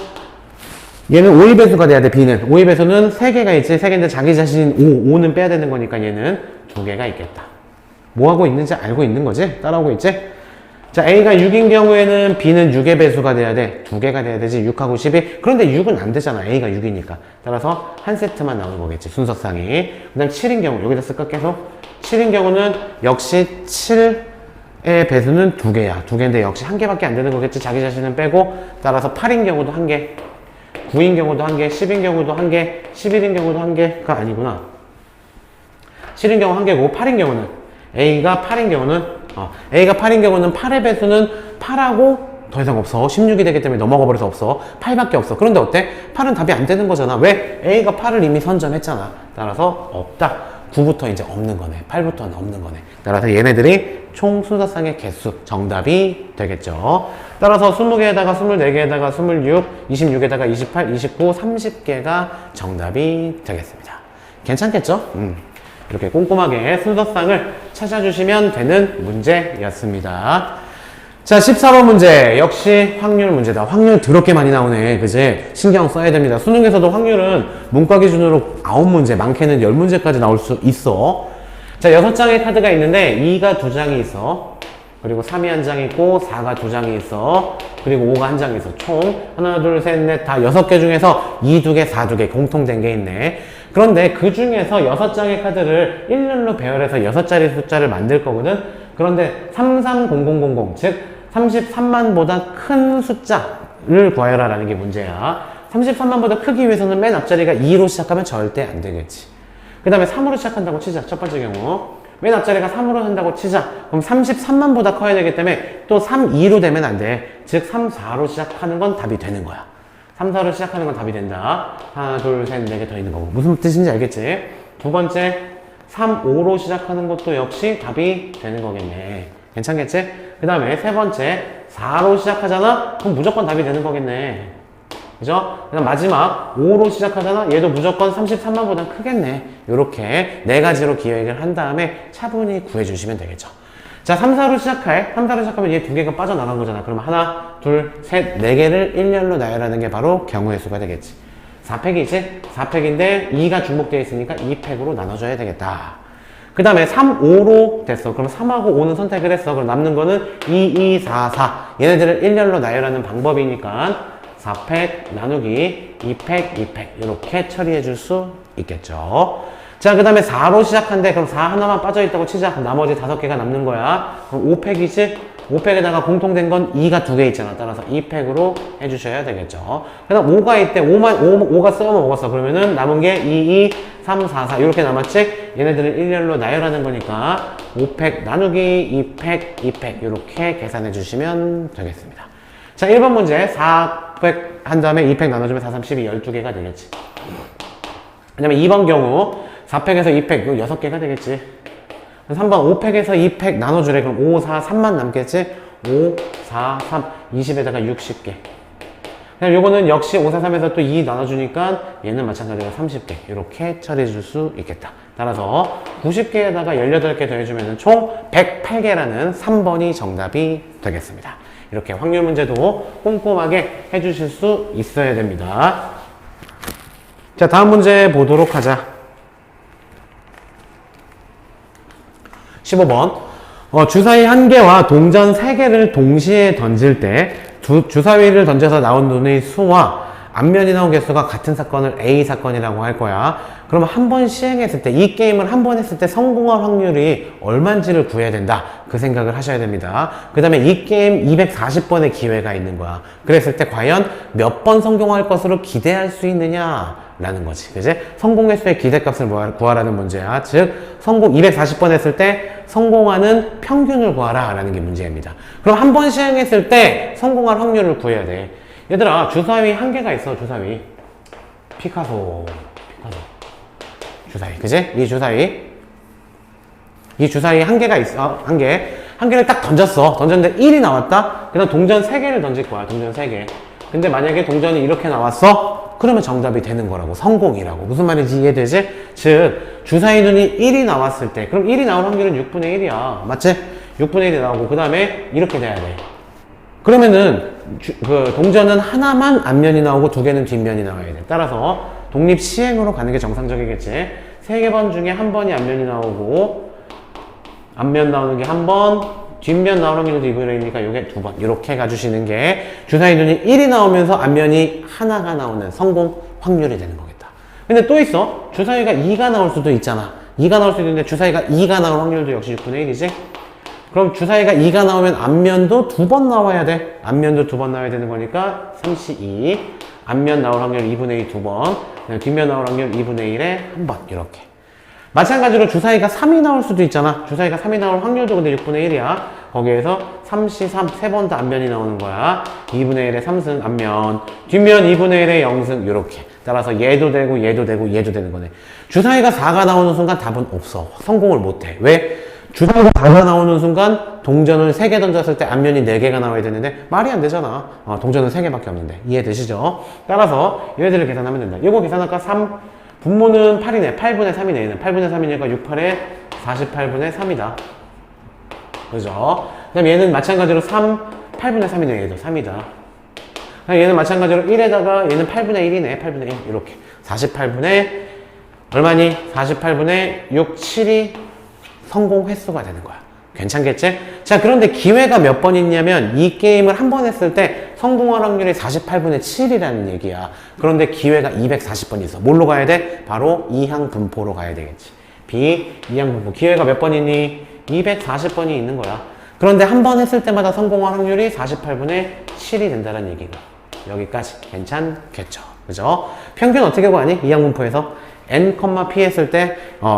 얘는 5의 배수가 돼야 돼. B는 5의 배수는 3개가 있지. 3개인데 자기 자신 5는 빼야 되는 거니까 얘는 2개가 있겠다. 뭐 하고 있는지 알고 있는 거지? 따라오고 있지? 자, A가 6인 경우에는 B는 6의 배수가 돼야 돼. 2개가 돼야 되지. 6하고 12. 그런데 6은 안 되잖아. A가 6이니까. 따라서 한 세트만 나오는 거겠지. 순서상이. 그 다음 7인 경우. 여기다 쓸까 계속? 7인 경우는 역시 7의 배수는 2개야. 2개인데 역시 1개밖에 안 되는 거겠지. 자기 자신은 빼고. 따라서 8인 경우도 1개. 9인 경우도 1개. 10인 경우도 1개. 11인 경우도 1개가 아니구나. 7인 경우 1개고 8인 경우는 A가 8인 경우는 A가 8인 경우는 8의 배수는 8하고 더 이상 없어. 16이 되기 때문에 넘어가 버려서 없어. 8밖에 없어. 그런데 어때? 8은 답이 안 되는 거잖아. 왜? A가 8을 이미 선점했잖아. 따라서 없다. 9부터 이제 없는 거네. 8부터는 없는 거네. 따라서 얘네들이 총 순서상의 개수, 정답이 되겠죠. 따라서 20개에다가 24개에다가 26, 26에다가 28, 29, 30개가 정답이 되겠습니다. 괜찮겠죠? 이렇게 꼼꼼하게 순서상을 찾아주시면 되는 문제였습니다. 자, 14번 문제. 역시 확률 문제다. 확률 더럽게 많이 나오네. 그지? 신경 써야 됩니다. 수능에서도 확률은 문과 기준으로 9문제, 많게는 10문제까지 나올 수 있어. 자, 6장의 카드가 있는데 2가 2장이 있어. 그리고 3이 한 장 있고 4가 2장이 있어. 그리고 5가 한 장이 있어. 총 하나, 둘, 셋, 넷 다 6개 중에서 2, 2개, 4, 2개 공통된 게 있네. 그런데 그 중에서 6장의 카드를 일렬로 배열해서 6자리 숫자를 만들 거거든. 그런데 330000, 즉 33만보다 큰 숫자를 구하여라라는 게 문제야. 33만보다 크기 위해서는 맨 앞자리가 2로 시작하면 절대 안 되겠지. 그 다음에 3으로 시작한다고 치자. 첫 번째 경우 맨 앞자리가 3으로 한다고 치자. 그럼 33만보다 커야 되기 때문에 또 3, 2로 되면 안 돼. 즉 3, 4로 시작하는 건 답이 되는 거야. 3, 4로 시작하는 건 답이 된다. 하나, 둘, 셋, 4개 더 있는 거고. 무슨 뜻인지 알겠지? 두 번째 3, 5로 시작하는 것도 역시 답이 되는 거겠네. 괜찮겠지? 그 다음에 세 번째 4로 시작하잖아? 그럼 무조건 답이 되는 거겠네. 그죠? 그 다음 마지막 5로 시작하잖아? 얘도 무조건 33만보다 크겠네. 요렇게 네 가지로 기획을 한 다음에 차분히 구해주시면 되겠죠. 자, 3, 4로 시작해. 3, 4로 시작하면 얘 두 개가 빠져나간 거잖아. 그러면 하나, 둘, 셋, 네 개를 일렬로 나열하는 게 바로 경우의 수가 되겠지. 4팩이지? 4팩인데 2가 중복되어 있으니까 2팩으로 나눠줘야 되겠다. 그 다음에 3, 5로 됐어. 그럼 3하고 5는 선택을 했어. 그럼 남는 거는 2, 2, 4, 4. 얘네들을 일렬로 나열하는 방법이니까 4팩 나누기 2팩, 2팩 이렇게 처리해 줄 수 있겠죠. 자, 그 다음에 4로 시작한대. 그럼 4 하나만 빠져있다고 치자. 그럼 나머지 5개가 남는 거야. 그럼 5팩이지? 5팩에다가 공통된 건 2가 2개 있잖아. 따라서 2팩으로 해주셔야 되겠죠. 그 다음 5가 있대. 5가 썩어 먹었어. 그러면은 남은 게 2, 2, 3, 4, 4 이렇게 남았지? 얘네들을 일렬로 나열하는 거니까 5팩 나누기 2팩, 2팩 이렇게 계산해 주시면 되겠습니다. 자, 1번 문제 4팩 한 다음에 2팩 나눠주면 4, 3, 12, 12개가 되겠지. 그 다음에 2번 경우 4팩에서 2팩, 이거 6개가 되겠지. 3번 5팩에서 2팩 나눠주래. 그럼 5, 4, 3만 남겠지? 5, 4, 3, 20에다가 60개. 그럼 요거는 역시 5, 4, 3에서 또 2 나눠주니까 얘는 마찬가지로 30개. 이렇게 처리해 줄 수 있겠다. 따라서 90개에다가 18개 더해주면 총 108개라는 3번이 정답이 되겠습니다. 이렇게 확률 문제도 꼼꼼하게 해주실 수 있어야 됩니다. 자, 다음 문제 보도록 하자. 15번. 주사위 1개와 동전 3개를 동시에 던질 때 주사위를 던져서 나온 눈의 수와 앞면이 나온 개수가 같은 사건을 A 사건이라고 할 거야. 그럼 한 번 시행했을 때, 이 게임을 한 번 했을 때 성공할 확률이 얼마인지를 구해야 된다. 그 생각을 하셔야 됩니다. 그 다음에 이 게임 240번의 기회가 있는 거야. 그랬을 때 과연 몇 번 성공할 것으로 기대할 수 있느냐? 라는 거지. 그지? 성공 횟수의 기대값을 구하라는 문제야. 즉, 성공 240번 했을 때 성공하는 평균을 구하라. 라는 게 문제입니다. 그럼 한 번 시행했을 때 성공할 확률을 구해야 돼. 얘들아, 주사위 1개가 있어. 주사위 피카소 주사위, 그지? 이 주사위 1개가 있어. 1개를 딱 던졌는데 1이 나왔다? 그 다음 동전 3개를 던질 거야. 동전 3개. 근데 만약에 동전이 이렇게 나왔어? 그러면 정답이 되는 거라고. 성공이라고. 무슨 말인지 이해되지? 즉, 주사위 눈이 1이 나왔을 때, 그럼 1이 나올 확률은 6분의 1이야. 맞지? 6분의 1이 나오고, 그 다음에 이렇게 돼야 돼. 그러면은, 동전은 하나만 앞면이 나오고 2개는 뒷면이 나와야 돼. 따라서, 독립 시행으로 가는 게 정상적이겠지. 3번 중에 한 번이 앞면이 나오고, 앞면 나오는 게 한 번, 뒷면 나오는 확률도 2분의 1이니까 이게 2번. 이렇게 가주시는 게 주사위 눈이 1이 나오면서 앞면이 하나가 나오는 성공 확률이 되는 거겠다. 근데 또 있어. 주사위가 2가 나올 수도 있잖아. 2가 나올 수도 있는데 주사위가 2가 나올 확률도 역시 6분의 1이지. 그럼 주사위가 2가 나오면 앞면도 2번 나와야 돼. 앞면도 2번 나와야 되는 거니까 32. 앞면 나올 확률 2분의 1 2번. 뒷면 나올 확률 2분의 1에 1번. 이렇게. 마찬가지로 주사위가 3이 나올 수도 있잖아. 주사위가 3이 나올 확률도 근데 6분의 1이야. 거기에서 3C3 3번 다 앞면이 나오는 거야. 2분의 1의 3승 앞면, 뒷면 2분의 1의 0승 이렇게. 따라서 얘도 되고 얘도 되고 얘도 되는 거네. 주사위가 4가 나오는 순간 답은 없어. 성공을 못해. 왜? 주사위가 4가 나오는 순간 동전을 3개 던졌을 때 앞면이 4개가 나와야 되는데 말이 안 되잖아. 동전은 3개밖에 없는데. 이해되시죠? 따라서 얘네들을 계산하면 된다. 이거 계산할까? 3 분모는 8이네. 8분의 3이네. 얘는 8분의 3이니까 6, 8에 48분의 3이다. 그죠? 그 다음에 얘는 마찬가지로 8분의 3이네. 얘도 3이다. 얘는 마찬가지로 1에다가 얘는 8분의 1이네. 8분의 1. 이렇게. 48분의 얼마니? 48분의 6, 7이 성공 횟수가 되는 거야. 괜찮겠지? 자, 그런데 기회가 몇 번 있냐면 이 게임을 한 번 했을 때 성공할 확률이 48분의 7이라는 얘기야. 그런데 기회가 240번 있어. 뭘로 가야 돼? 바로 이항 분포로 가야 되겠지. B, 이항 분포. 기회가 몇 번 있니? 240번이 있는 거야. 그런데 한 번 했을 때마다 성공할 확률이 48분의 7이 된다는 얘기가. 여기까지 괜찮겠죠. 그죠? 평균 어떻게 구하니? 이항 분포에서 n, p 했을 때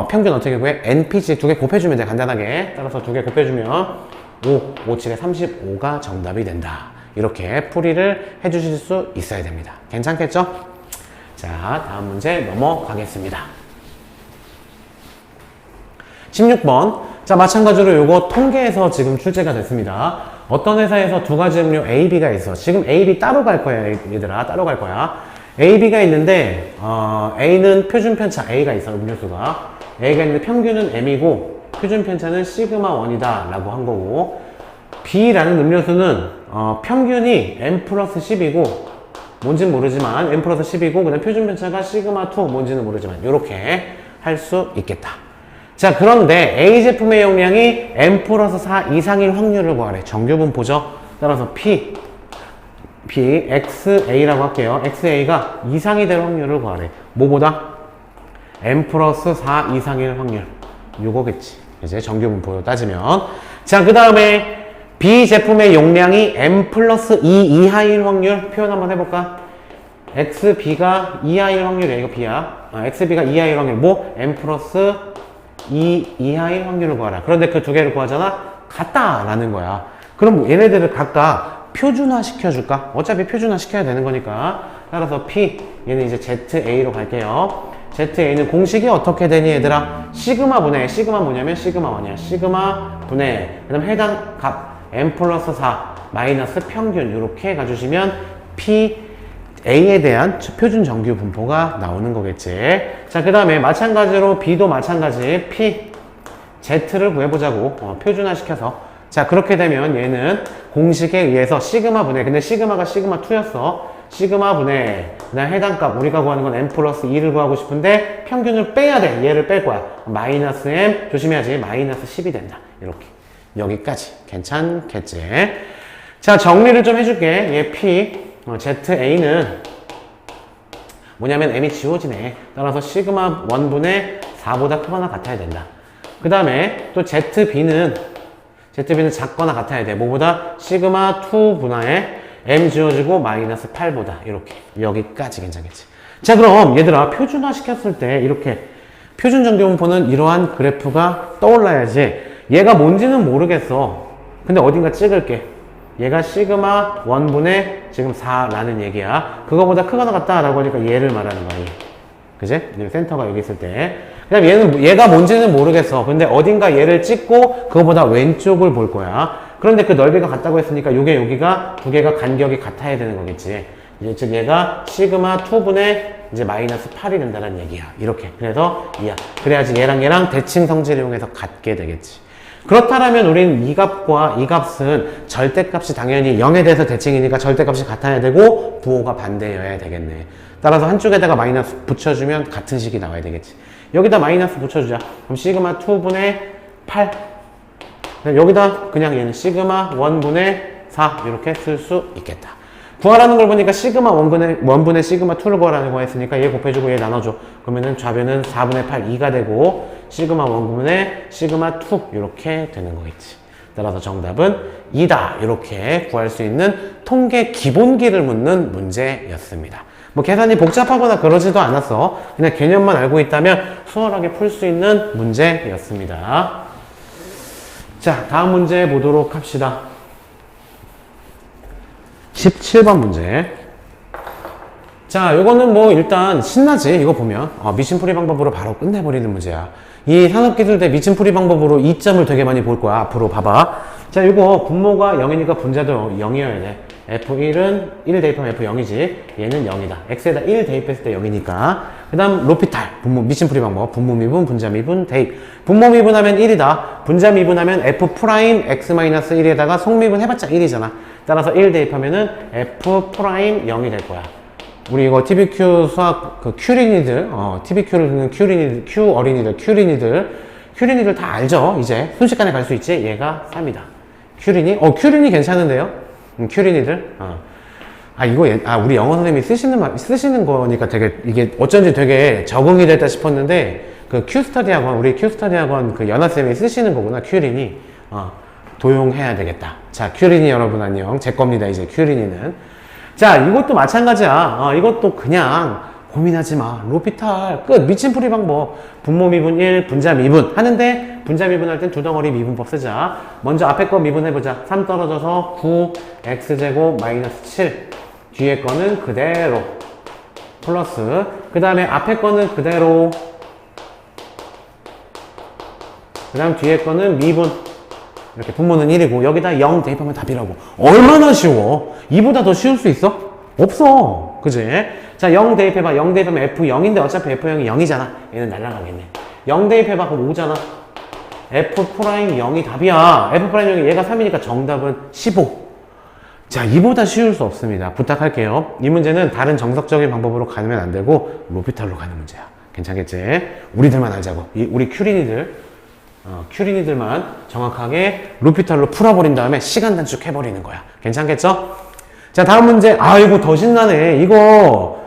평균 어떻게 구해? np씩 두 개 곱해주면 돼. 간단하게. 따라서 두 개 곱해주면 5, 7에 35가 정답이 된다. 이렇게 풀이를 해주실 수 있어야 됩니다. 괜찮겠죠? 자, 다음 문제 넘어가겠습니다. 16번. 자, 마찬가지로 요거 통계에서 지금 출제가 됐습니다. 어떤 회사에서 두 가지 음료 A, B가 있어. 지금 A, B 따로 갈 거야, 얘들아. 따로 갈 거야. A, B가 있는데 A는 표준 편차 A가 있어. 음료수가 A가 있는데 평균은 M이고 표준 편차는 시그마 1이다 라고 한 거고, B라는 음료수는 평균이 M 플러스 10이고 뭔지는 모르지만 M 플러스 10이고 그 다음 표준 편차가 시그마 2 뭔지는 모르지만 이렇게 할 수 있겠다. 자, 그런데 A 제품의 용량이 M 플러스 4 이상일 확률을 구하래. 정규분포죠. 따라서 P XA라고 할게요. XA가 이상이 될 확률을 구하래. 뭐보다? M 플러스 4 이상일 확률. 요거겠지. 이제 정규분포로 따지면. 자, 그 다음에 B 제품의 용량이 M 플러스 2 이하일 확률 표현 한번 해볼까? XB가 이하일 확률이야. 이거 B야. XB가 이하일 확률. 뭐? M 플러스 2 이하일 확률을 구하라. 그런데 그 두 개를 구하잖아? 같다라는 거야. 그럼 얘네들을 각각 표준화 시켜줄까? 어차피 표준화 시켜야 되는 거니까. 따라서 P, 얘는 이제 ZA로 갈게요. ZA는 공식이 어떻게 되니, 얘들아? 시그마 분의, 시그마 뭐냐면 시그마 1이야. 시그마 분의, 그 다음 해당 값, M 플러스 4, 마이너스 평균, 이렇게 가주시면 P, A에 대한 표준 정규 분포가 나오는 거겠지. 자, 그 다음에 마찬가지로 B도 마찬가지, P, Z를 구해보자고, 표준화 시켜서. 자, 그렇게 되면 얘는 공식에 의해서 시그마 분의, 근데 시그마가 시그마 2였어. 시그마 분의, 그다음 해당값, 우리가 구하는 건 M 플러스 2를 구하고 싶은데 평균을 빼야 돼. 얘를 뺄 거야. 마이너스 M, 조심해야지. 마이너스 10이 된다. 이렇게. 여기까지. 괜찮겠지? 자, 정리를 좀 해줄게. 얘 P, ZA는 뭐냐면 M이 지워지네. 따라서 시그마 1분의 4보다 크거나 같아야 된다. 그 다음에 또 ZB는 작거나 같아야 돼. 뭐보다? 시그마 2 분화에 M 지워지고 마이너스 8보다. 이렇게. 여기까지 괜찮겠지. 자, 그럼 얘들아, 표준화 시켰을 때 이렇게 표준 정규분포는 이러한 그래프가 떠올라야지. 얘가 뭔지는 모르겠어. 근데 어딘가 찍을게. 얘가 시그마 1분의 지금 4라는 얘기야. 그거보다 크거나 같다라고 하니까 얘를 말하는 거야. 얘. 그지? 센터가 여기 있을 때. 그 다음에 얘가 뭔지는 모르겠어. 근데 어딘가 얘를 찍고 그거보다 왼쪽을 볼 거야. 그런데 그 넓이가 같다고 했으니까 여기가 두 개가 간격이 같아야 되는 거겠지. 이제 즉 얘가 시그마 2분의 이제 마이너스 8이 된다는 얘기야. 이렇게. 그래서 이야. 그래야지 얘랑 대칭 성질을 이용해서 같게 되겠지. 그렇다면 우린 이 값과 이 값은 절대값이 당연히 0에 대해서 대칭이니까 절대값이 같아야 되고 부호가 반대여야 되겠네. 따라서 한쪽에다가 마이너스 붙여주면 같은 식이 나와야 되겠지. 여기다 마이너스 붙여주자. 그럼 시그마 2분의 8. 여기다 그냥 얘는 시그마 1분의 4 이렇게 쓸 수 있겠다. 구하라는 걸 보니까 시그마 1분의 시그마 2를 구하라는 거 했으니까 얘 곱해주고 얘 나눠줘. 그러면은 좌변은 4분의 8, 2가 되고 시그마 1분의 시그마 2 이렇게 되는 거겠지. 따라서 정답은 2다. 이렇게 구할 수 있는 통계 기본기를 묻는 문제였습니다. 뭐 계산이 복잡하거나 그러지도 않았어. 그냥 개념만 알고 있다면 수월하게 풀 수 있는 문제였습니다. 자, 다음 문제 보도록 합시다. 17번 문제. 자, 요거는 뭐 일단 신나지. 이거 보면 미침풀이 방법으로 바로 끝내버리는 문제야. 이 산업기술대 미침풀이 방법으로 2점을 되게 많이 볼 거야. 앞으로 봐봐. 자, 이거 분모가 0이니까 분자도 0이어야 돼. F1은 1 대입하면 F0이지. 얘는 0이다. X에다 1 대입했을 때 0이니까. 그 다음 로피탈, 미친풀이 방법. 분모 미분, 분자 미분, 대입. 분모 미분하면 1이다. 분자 미분하면 F 프라임 X-1에다가 속미분 해봤자 1이잖아. 따라서 1 대입하면은 F 프라임 0이 될 거야. 우리 이거 TBQ 수학 그 큐린이들, TBQ를 듣는 큐린이들, Q 어린이들, 큐린이들 다 알죠? 이제 순식간에 갈 수 있지? 얘가 3이다. 큐린이? 큐린이 괜찮은데요? 큐린이들? 우리 영어 선생님이 쓰시는 거니까 되게, 이게 어쩐지 되게 적응이 됐다 싶었는데, 그 큐스터디 학원, 우리 큐스터디 학원 그 연하쌤이 쓰시는 거구나, 큐린이. 도용해야 되겠다. 자, 큐린이 여러분 안녕. 제 겁니다, 이제 큐린이는. 자, 이것도 마찬가지야. 이것도 그냥 고민하지 마. 로피탈 끝. 미친풀이 방법. 분모 미분 1, 분자 미분 하는데 분자 미분할 땐 두 덩어리 미분법 쓰자. 먼저 앞에 거 미분해보자. 3 떨어져서 9 x제곱 마이너스 7. 뒤에 거는 그대로 플러스. 그 다음에 앞에 거는 그대로. 그 다음 뒤에 거는 미분. 이렇게 분모는 1이고 여기다 0 대입하면 답이라고. 얼마나 쉬워? 이보다 더 쉬울 수 있어? 없어. 그지? 자, 0 대입해봐. 0 대입하면 F0인데 어차피 F0이 0이잖아. 얘는 날라가겠네. 0 대입해봐. 그럼 5잖아. F 프라임 0이 답이야. F 프라임 0이 얘가 3이니까 정답은 15. 자, 이보다 쉬울 수 없습니다. 부탁할게요. 이 문제는 다른 정석적인 방법으로 가면 안 되고 로피탈로 가는 문제야. 괜찮겠지? 우리들만 알자고. 우리 큐린이들만 정확하게 루피탈로 풀어버린 다음에 시간 단축해버리는 거야. 괜찮겠죠? 자, 다음 문제. 이거 더 신나네. 이거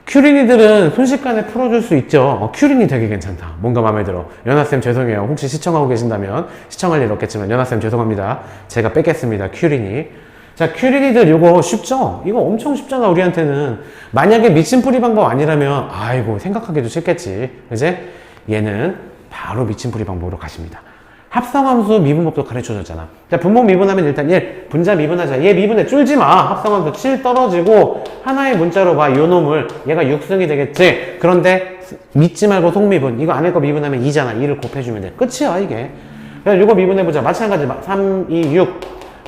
큐린이들은 순식간에 풀어줄 수 있죠. 큐린이 되게 괜찮다. 뭔가 마음에 들어. 연하쌤 죄송해요. 혹시 시청하고 계신다면 시청할 일 없겠지만 연하쌤 죄송합니다. 제가 뺏겠습니다. 큐린이. 자, 큐린이들 이거 쉽죠? 이거 엄청 쉽잖아, 우리한테는. 만약에 미친풀이 방법 아니라면 아이고 생각하기도 싫겠지. 그지? 얘는 바로 미친풀이 방법으로 가십니다. 합성함수 미분법도 가르쳐줬잖아. 자, 분모 미분하면 일단 1, 분자 미분하자. 얘 미분에 쫄지 마. 합성함수 7 떨어지고 하나의 문자로 봐. 요 놈을. 얘가 6승이 되겠지. 그런데 믿지 말고 속미분. 이거 안에 거 미분하면 2잖아. 2를 곱해주면 돼. 끝이야, 이게. 그냥 이거 미분해보자. 마찬가지. 3, 2, 6.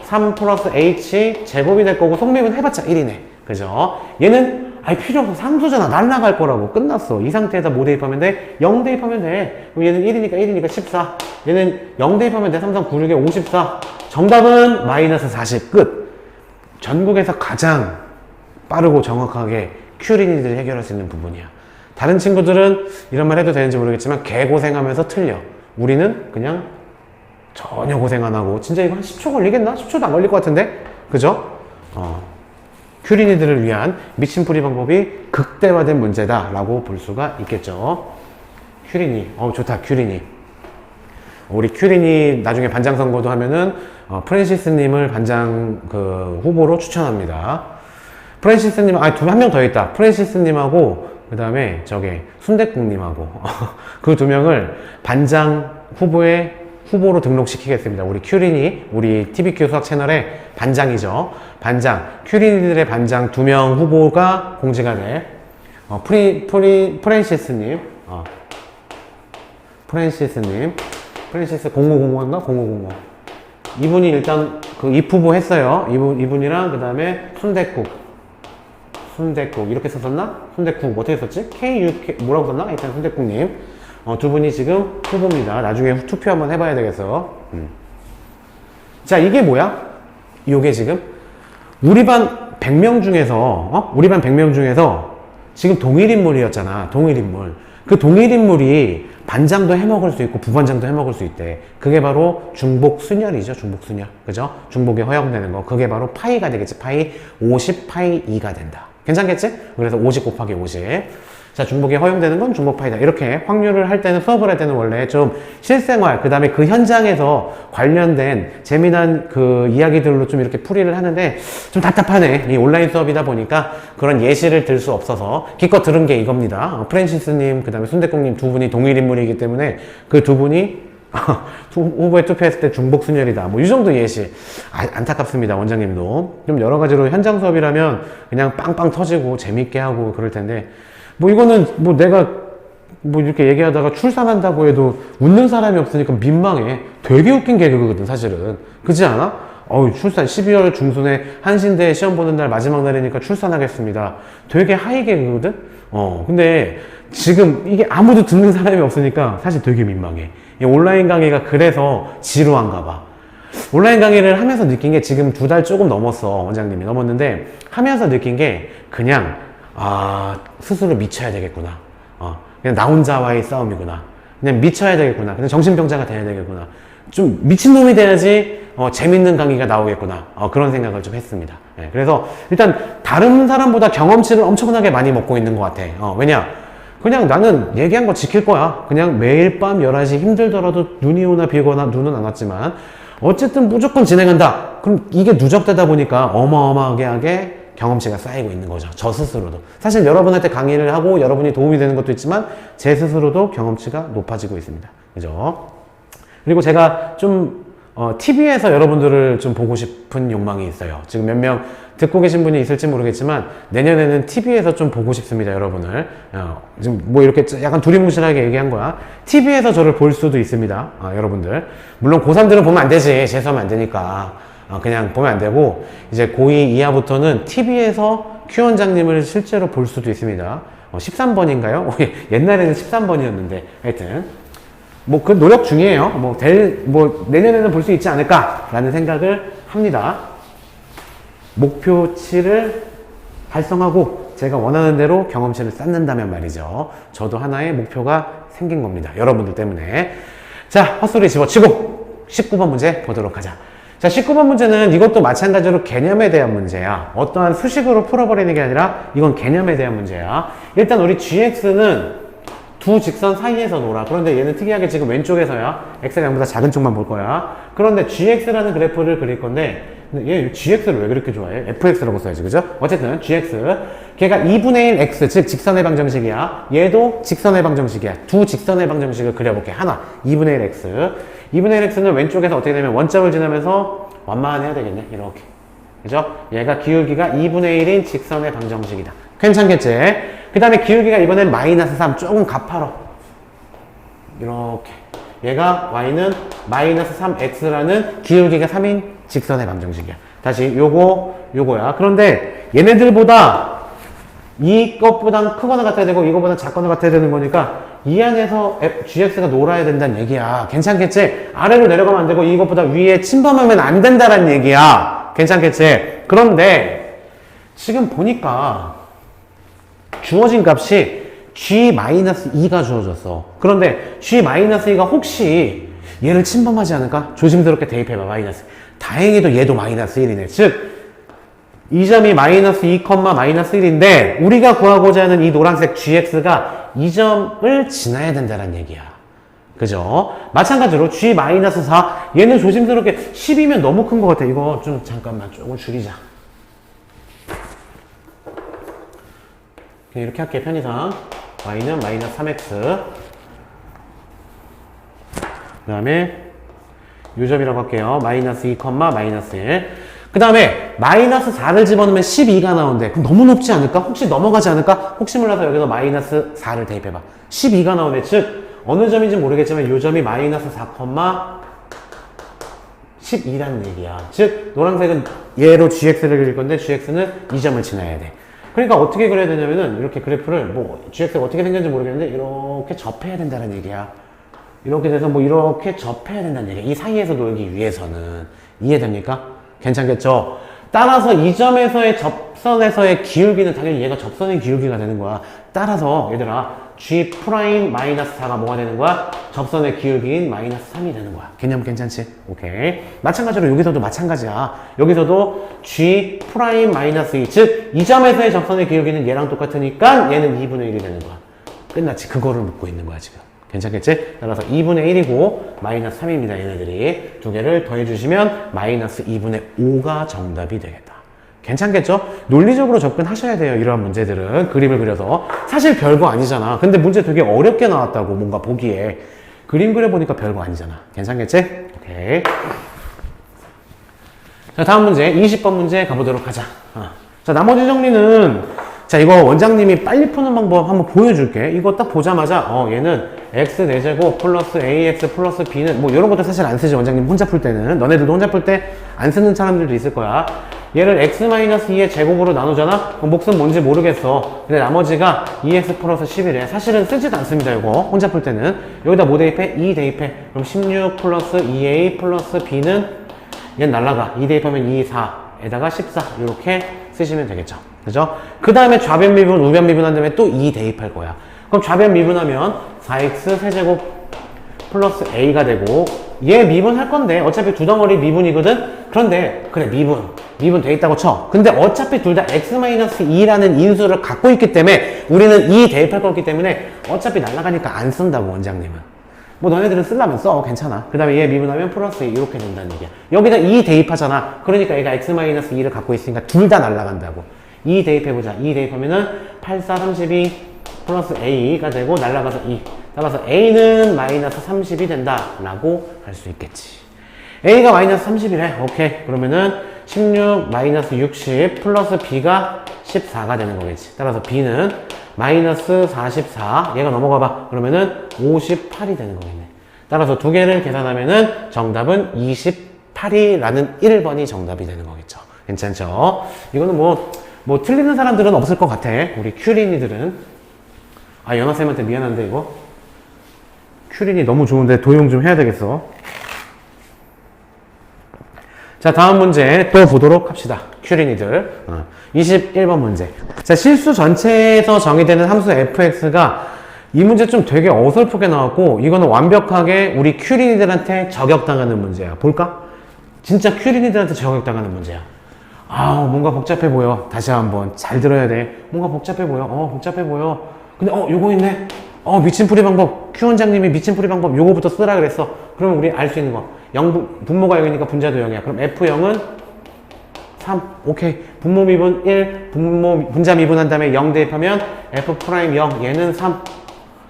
3 플러스 h 제곱이 될 거고 속미분 해봤자 1이네. 그죠? 얘는 필요 없어. 상수잖아. 날라갈 거라고. 끝났어. 이 상태에다 뭐 대입하면 돼? 0 대입하면 돼. 그럼 얘는 1이니까 14. 얘는 0 대입하면 돼. 3, 3, 9, 6에 54. 정답은 마이너스 40. 끝. 전국에서 가장 빠르고 정확하게 큐린이들이 해결할 수 있는 부분이야. 다른 친구들은 이런 말 해도 되는지 모르겠지만 개고생하면서 틀려. 우리는 그냥 전혀 고생 안 하고 진짜 이거 한 10초 걸리겠나? 10초도 안 걸릴 것 같은데? 그죠? 큐린이들을 위한 미친풀이 방법이 극대화된 문제다 라고 볼 수가 있겠죠. 큐린이, 좋다. 큐린이. 우리 큐린이 나중에 반장 선거도 하면은 프랜시스님을 반장 후보로 추천합니다. 프랜시스님, 한 명 더 있다. 프랜시스님하고 그 다음에 순댓국님하고 그 두 명을 반장 후보로 등록시키겠습니다. 우리 큐린이, 우리 TBQ 수학 채널의 반장이죠. 반장, 큐린이들의 반장 2명 후보가 공지가 돼. 프랜시스님, 프랜시스 0505인가? 0505. 이분이 일단 입후보 했어요. 이분이랑 그 다음에 순댓국 이렇게 썼었나? 순댓국 어떻게 썼지? KUK 뭐라고 썼나? 일단 순댓국님. 두 분이 지금 후보입니다. 나중에 투표 한번 해봐야 되겠어. 자, 이게 뭐야? 요게 지금 우리 반 100명 중에서 지금 동일인물이었잖아. 동일인물. 그 동일인물이 반장도 해먹을 수 있고 부반장도 해먹을 수 있대. 그게 바로 중복순열이죠. 중복순열. 그죠? 중복이 허용되는 거. 그게 바로 파이가 되겠지. 파이 50, 파이 2가 된다. 괜찮겠지? 그래서 50 곱하기 50. 자, 중복이 허용되는 건 중복 파이다. 이렇게 확률을 할 때는, 수업을 할 때는 원래 좀 실생활, 그 다음에 그 현장에서 관련된 재미난 이야기들로 좀 이렇게 풀이를 하는데 좀 답답하네. 이 온라인 수업이다 보니까 그런 예시를 들 수 없어서 기껏 들은 게 이겁니다. 프랜시스님, 그 다음에 순댓국님 두 분이 동일인물이기 때문에 그 두 분이 후보에 투표했을 때 중복순열이다. 이 정도 예시. 안타깝습니다. 원장님도. 좀 여러 가지로 현장 수업이라면 그냥 빵빵 터지고 재밌게 하고 그럴 텐데 이거는 내가 이렇게 얘기하다가 출산한다고 해도 웃는 사람이 없으니까 민망해. 되게 웃긴 개그거든, 사실은. 그렇지 않아? 출산 12월 중순에 한신대 시험 보는 날 마지막 날이니까 출산하겠습니다. 되게 하이 개그거든? 근데 지금 이게 아무도 듣는 사람이 없으니까 사실 되게 민망해. 이 온라인 강의가 그래서 지루한가 봐. 온라인 강의를 하면서 느낀 게 지금 2달 조금 넘었어. 원장님이 넘었는데 하면서 느낀 게 그냥 스스로 미쳐야 되겠구나. 그냥 나 혼자와의 싸움이구나. 그냥 미쳐야 되겠구나. 그냥 정신병자가 돼야 되겠구나. 좀 미친놈이 돼야지 재밌는 강의가 나오겠구나. 그런 생각을 좀 했습니다. 네, 그래서 일단 다른 사람보다 경험치를 엄청나게 많이 먹고 있는 것 같아. 왜냐? 그냥 나는 얘기한 거 지킬 거야. 그냥 매일 밤 11시 힘들더라도 눈이 오나 비 오거나 눈은 안 왔지만 어쨌든 무조건 진행한다. 그럼 이게 누적되다 보니까 어마어마하게 경험치가 쌓이고 있는 거죠. 저 스스로도. 사실 여러분한테 강의를 하고 여러분이 도움이 되는 것도 있지만 제 스스로도 경험치가 높아지고 있습니다. 그죠? 그리고 제가 좀 TV에서 여러분들을 좀 보고 싶은 욕망이 있어요. 지금 몇 명 듣고 계신 분이 있을지 모르겠지만 내년에는 TV에서 좀 보고 싶습니다, 여러분을. 지금 뭐 이렇게 약간 두리뭉실하게 얘기한 거야. TV에서 저를 볼 수도 있습니다, 여러분들. 물론 고3들은 보면 안 되지. 재수하면 안 되니까. 그냥 보면 안 되고 이제 고2 이하부터는 TV에서 큐 원장님을 실제로 볼 수도 있습니다. 13번인가요? 옛날에는 13번이었는데 하여튼 뭐 그 노력 중이에요. 내년에는 볼 수 있지 않을까라는 생각을 합니다. 목표치를 달성하고 제가 원하는 대로 경험치를 쌓는다면 말이죠. 저도 하나의 목표가 생긴 겁니다. 여러분들 때문에. 자, 헛소리 집어치고 19번 문제 보도록 하자. 자, 19번 문제는 이것도 마찬가지로 개념에 대한 문제야. 어떠한 수식으로 풀어버리는 게 아니라 이건 개념에 대한 문제야. 일단 우리 gx는 두 직선 사이에서 놀아. 그런데 얘는 특이하게 지금 왼쪽에서야. x가 0보다 작은 쪽만 볼 거야. 그런데 gx라는 그래프를 그릴 건데 얘 gx를 왜 그렇게 좋아해? fx라고 써야지, 그죠? 어쨌든 gx 걔가 2분의 1 x, 즉 직선의 방정식이야. 얘도 직선의 방정식이야. 두 직선의 방정식을 그려볼게. 하나, 2분의 1 x. 2분의 1 x는 왼쪽에서 어떻게 되면 원점을 지나면서 완만해야 되겠네. 이렇게. 그죠? 얘가 기울기가 2분의 1인 직선의 방정식이다. 괜찮겠지? 그 다음에 기울기가 이번엔 마이너스 3. 조금 가파로. 이렇게. 얘가 y는 마이너스 3x라는 기울기가 3인 직선의 방정식이야. 다시 요거야. 그런데 얘네들보다 이것보단 크거나 같아야 되고 이거보다 작거나 같아야 되는 거니까 이 안에서 gx가 놀아야 된다는 얘기야. 괜찮겠지? 아래로 내려가면 안 되고 이것보다 위에 침범하면 안 된다는 얘기야. 괜찮겠지? 그런데 지금 보니까 주어진 값이 g-2가 주어졌어. 그런데 g-2가 혹시 얘를 침범하지 않을까? 조심스럽게 대입해봐. 마이너스. 다행히도 얘도 마이너스 1이네. 즉 이 점이 마이너스 2, 마이너스 1인데 우리가 구하고자 하는 이 노란색 gx가 이 점을 지나야 된다는 얘기야. 그죠? 마찬가지로 g-4 얘는 조심스럽게 10이면 너무 큰 것 같아. 이거 좀 잠깐만 조금 줄이자. 이렇게 할게. 편의상 y는 마이너스 3x 그 다음에 요 점이라고 할게요. 마이너스 2, 마이너스 1. 그 다음에 마이너스 4를 집어넣으면 12가 나온대. 그럼 너무 높지 않을까? 혹시 넘어가지 않을까? 혹시 몰라서 여기서 마이너스 4를 대입해봐. 12가 나오네. 즉 어느 점인지 모르겠지만 요 점이 마이너스 4, 12라는 얘기야. 즉 노란색은 얘로 gx를 그릴 건데 gx는 이 점을 지나야 돼. 그러니까 어떻게 그려야 되냐면은 이렇게 그래프를 gx가 어떻게 생겼는지 모르겠는데 이렇게 접해야 된다는 얘기야. 이렇게 돼서 이렇게 접해야 된다는 얘기야. 이 사이에서 놀기 위해서는. 이해됩니까? 괜찮겠죠? 따라서 이 점에서의 접선에서의 기울기는 당연히 얘가 접선의 기울기가 되는 거야. 따라서 얘들아 g'-4가 뭐가 되는 거야? 접선의 기울기인 마이너스 3이 되는 거야. 개념 괜찮지? 오케이. 마찬가지로 여기서도 마찬가지야. 여기서도 g'-2 즉 이 점에서의 접선의 기울기는 얘랑 똑같으니까 얘는 2분의 1이 되는 거야. 끝났지. 그거를 묻고 있는 거야 지금. 괜찮겠지? 따라서 2분의 1이고 마이너스 3입니다. 얘네들이 두 개를 더해주시면 마이너스 2분의 5가 정답이 되겠다. 괜찮겠죠? 논리적으로 접근하셔야 돼요. 이러한 문제들은. 그림을 그려서. 사실 별거 아니잖아. 근데 문제 되게 어렵게 나왔다고 뭔가 보기에. 그림 그려보니까 별거 아니잖아. 괜찮겠지? 오케이. 자, 다음 문제 20번 문제 가보도록 하자. 자, 나머지 정리는 자, 이거 원장님이 빨리 푸는 방법 한번 보여줄게. 이거 딱 보자마자 얘는 x 4제곱 플러스 ax 플러스 b는 뭐 이런 것도 사실 안 쓰지 원장님 혼자 풀 때는. 너네들도 혼자 풀 때 안 쓰는 사람들도 있을 거야. 얘를 x-2의 제곱으로 나누잖아? 그럼 몫은 뭔지 모르겠어. 근데 나머지가 2x 플러스 11에 사실은 쓰지도 않습니다. 이거 혼자 풀 때는. 여기다 뭐 대입해? 2 대입해. 그럼 16 플러스 2a 플러스 b는 얘는 날라가. 2 대입하면 2, 4에다가 14 이렇게 쓰시면 되겠죠. 그죠? 그 다음에 좌변 미분, 우변 미분한 다음에 또 2 대입할 거야. 그럼 좌변 미분하면 4x 세제곱 플러스 a가 되고 얘 미분할 건데 어차피 두 덩어리 미분이거든? 그런데 그래 미분 돼 있다고 쳐. 근데 어차피 둘 다 x-2라는 인수를 갖고 있기 때문에 우리는 2 대입할 거기 때문에 어차피 날아가니까 안 쓴다고 원장님은. 뭐 너네들은 쓰려면 써. 괜찮아. 그 다음에 얘 미분하면 플러스 2 이렇게 된다는 얘기야. 여기다 2 대입하잖아. 그러니까 얘가 x-2를 갖고 있으니까 둘 다 날아간다고. 2 대입해보자. 2 대입하면은 8, 4, 32 플러스 a가 되고 날아가서 2. 따라서 a는 마이너스 30이 된다 라고 할 수 있겠지. a가 마이너스 30이래. 오케이. 그러면은 16 마이너스 60 플러스 b가 14가 되는 거겠지. 따라서 b는 마이너스 44 얘가 넘어가 봐. 그러면은 58이 되는 거겠네. 따라서 두 개를 계산하면은 정답은 28이라는 1번이 정답이 되는 거겠죠. 괜찮죠? 이거는 뭐 틀리는 사람들은 없을 것 같아. 우리 큐린이들은. 아, 연하쌤한테 미안한데 이거 큐린이 너무 좋은데 도용 좀 해야 되겠어. 자, 다음 문제 또 보도록 합시다. 큐린이들. 21번 문제. 자, 실수 전체에서 정의되는 함수 fx가 이 문제 좀 되게 어설프게 나왔고 이거는 완벽하게 우리 큐린이들한테 저격당하는 문제야. 볼까? 진짜 큐린이들한테 저격당하는 문제야. 아, 뭔가 복잡해 보여. 다시 한번 잘 들어야 돼. 뭔가 복잡해 보여. 복잡해 보여. 근데 요거 있네. 미친풀이 방법. 큐 원장님이 미친풀이 방법 요거부터 쓰라 그랬어. 그러면 우리 알 수 있는 거. 분모가 0이니까 분자도 0이야. 그럼 F0은 3. 오케이. 분모 미분 1. 분자 미분한 다음에 0 대입하면 F'0. 얘는 3.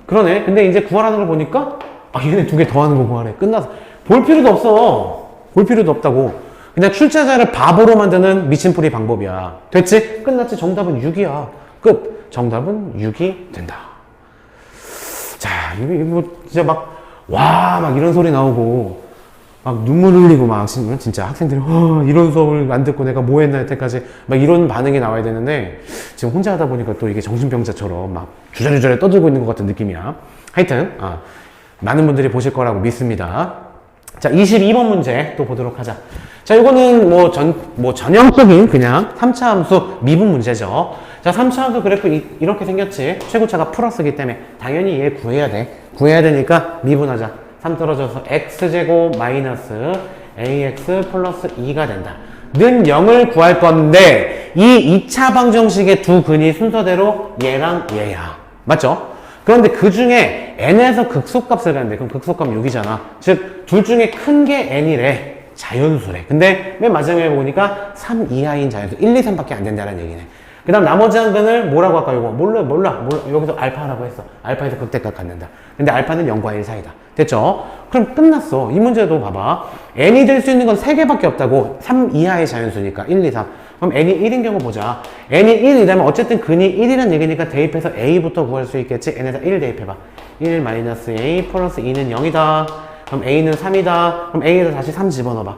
그러네. 근데 이제 구하라는 걸 보니까 얘네 두 개 더하는 거 구하래. 끝나서. 볼 필요도 없어. 볼 필요도 없다고. 그냥 출제자를 바보로 만드는 미친풀이 방법이야. 됐지? 끝났지? 정답은 6이야. 끝. 정답은 6이 된다. 자, 이거 뭐 진짜 막 이런 소리 나오고 막 눈물 흘리고 막 진짜 학생들이 이런 수업을 안 듣고 내가 뭐 했나 여태까지 막 이런 반응이 나와야 되는데 지금 혼자 하다 보니까 또 이게 정신병자처럼 막 주저리주저리 떠들고 있는 것 같은 느낌이야. 하여튼 많은 분들이 보실 거라고 믿습니다. 자, 22번 문제 또 보도록 하자. 자, 이거는 전형적인 그냥 3차 함수 미분 문제죠. 자, 3차 함수 그래프 이렇게 생겼지. 최고차가 플러스기 때문에 당연히 얘 구해야 돼. 구해야 되니까 미분하자. 3 떨어져서 x제곱 마이너스 ax 플러스 2가 된다. 는 0을 구할 건데 이 2차 방정식의 두 근이 순서대로 얘랑 얘야. 맞죠? 그런데 그 중에 n에서 극소값을 가는데 그럼 극소값 6이잖아. 즉 둘 중에 큰 게 n이래. 자연수래. 근데 맨 마지막에 보니까 3 이하인 자연수 1, 2, 3밖에 안 된다는 얘기네. 그 다음 나머지 한 근을 뭐라고 할까? 이거 몰라. 여기서 알파라고 했어. 알파에서 극대값 갖는다. 근데 알파는 0과 1 사이다. 됐죠? 그럼 끝났어. 이 문제도 봐봐. n이 될 수 있는 건 3개밖에 없다고. 3 이하의 자연수니까 1, 2, 3. 그럼 n이 1인 경우 보자. n이 1이라면 어쨌든 근이 1이란 얘기니까 대입해서 a부터 구할 수 있겠지. n에다 1 대입해봐. 1 마이너스 a 플러스 2는 0이다. 그럼 a는 3이다. 그럼 a에다 다시 3 집어넣어봐.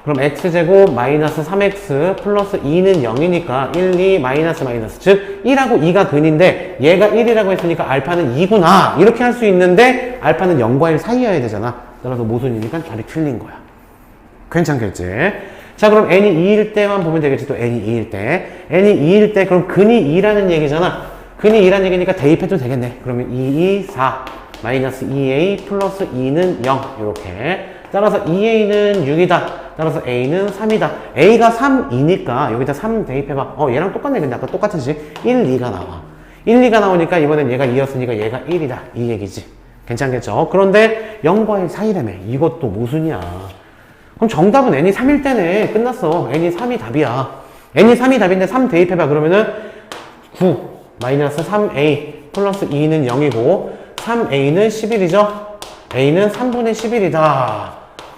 그럼 x제곱 마이너스 3x 플러스 2는 0이니까 1, 2 마이너스. 즉 1하고 2가 근인데 얘가 1이라고 했으니까 알파는 2구나. 이렇게 할 수 있는데 알파는 0과 1 사이여야 되잖아. 따라서 모순이니까 답이 틀린 거야. 괜찮겠지? 자, 그럼 n이 2일 때만 보면 되겠지. 또 n이 2일 때. n이 2일 때 그럼 근이 2라는 얘기잖아. 근이 2라는 얘기니까 대입해도 되겠네. 그러면 2, 2, 4 마이너스 2a 플러스 2는 0 이렇게. 따라서 2a는 6이다. 따라서 a는 3이다. a가 3이니까 여기다 3 대입해봐. 얘랑 똑같네. 근데 아까 똑같은지 1, 2가 나와. 1, 2가 나오니까 이번엔 얘가 2였으니까 얘가 1이다. 이 얘기지. 괜찮겠죠? 그런데 0과 1 사이라며. 이것도 모순이야. 그럼 정답은 n이 3일 때네. 끝났어. n이 3이 답이야. n이 3이 답인데 3 대입해봐. 그러면은 9 마이너스 3a 플러스 2는 0이고 3a는 11이죠? a는 3분의 11이다.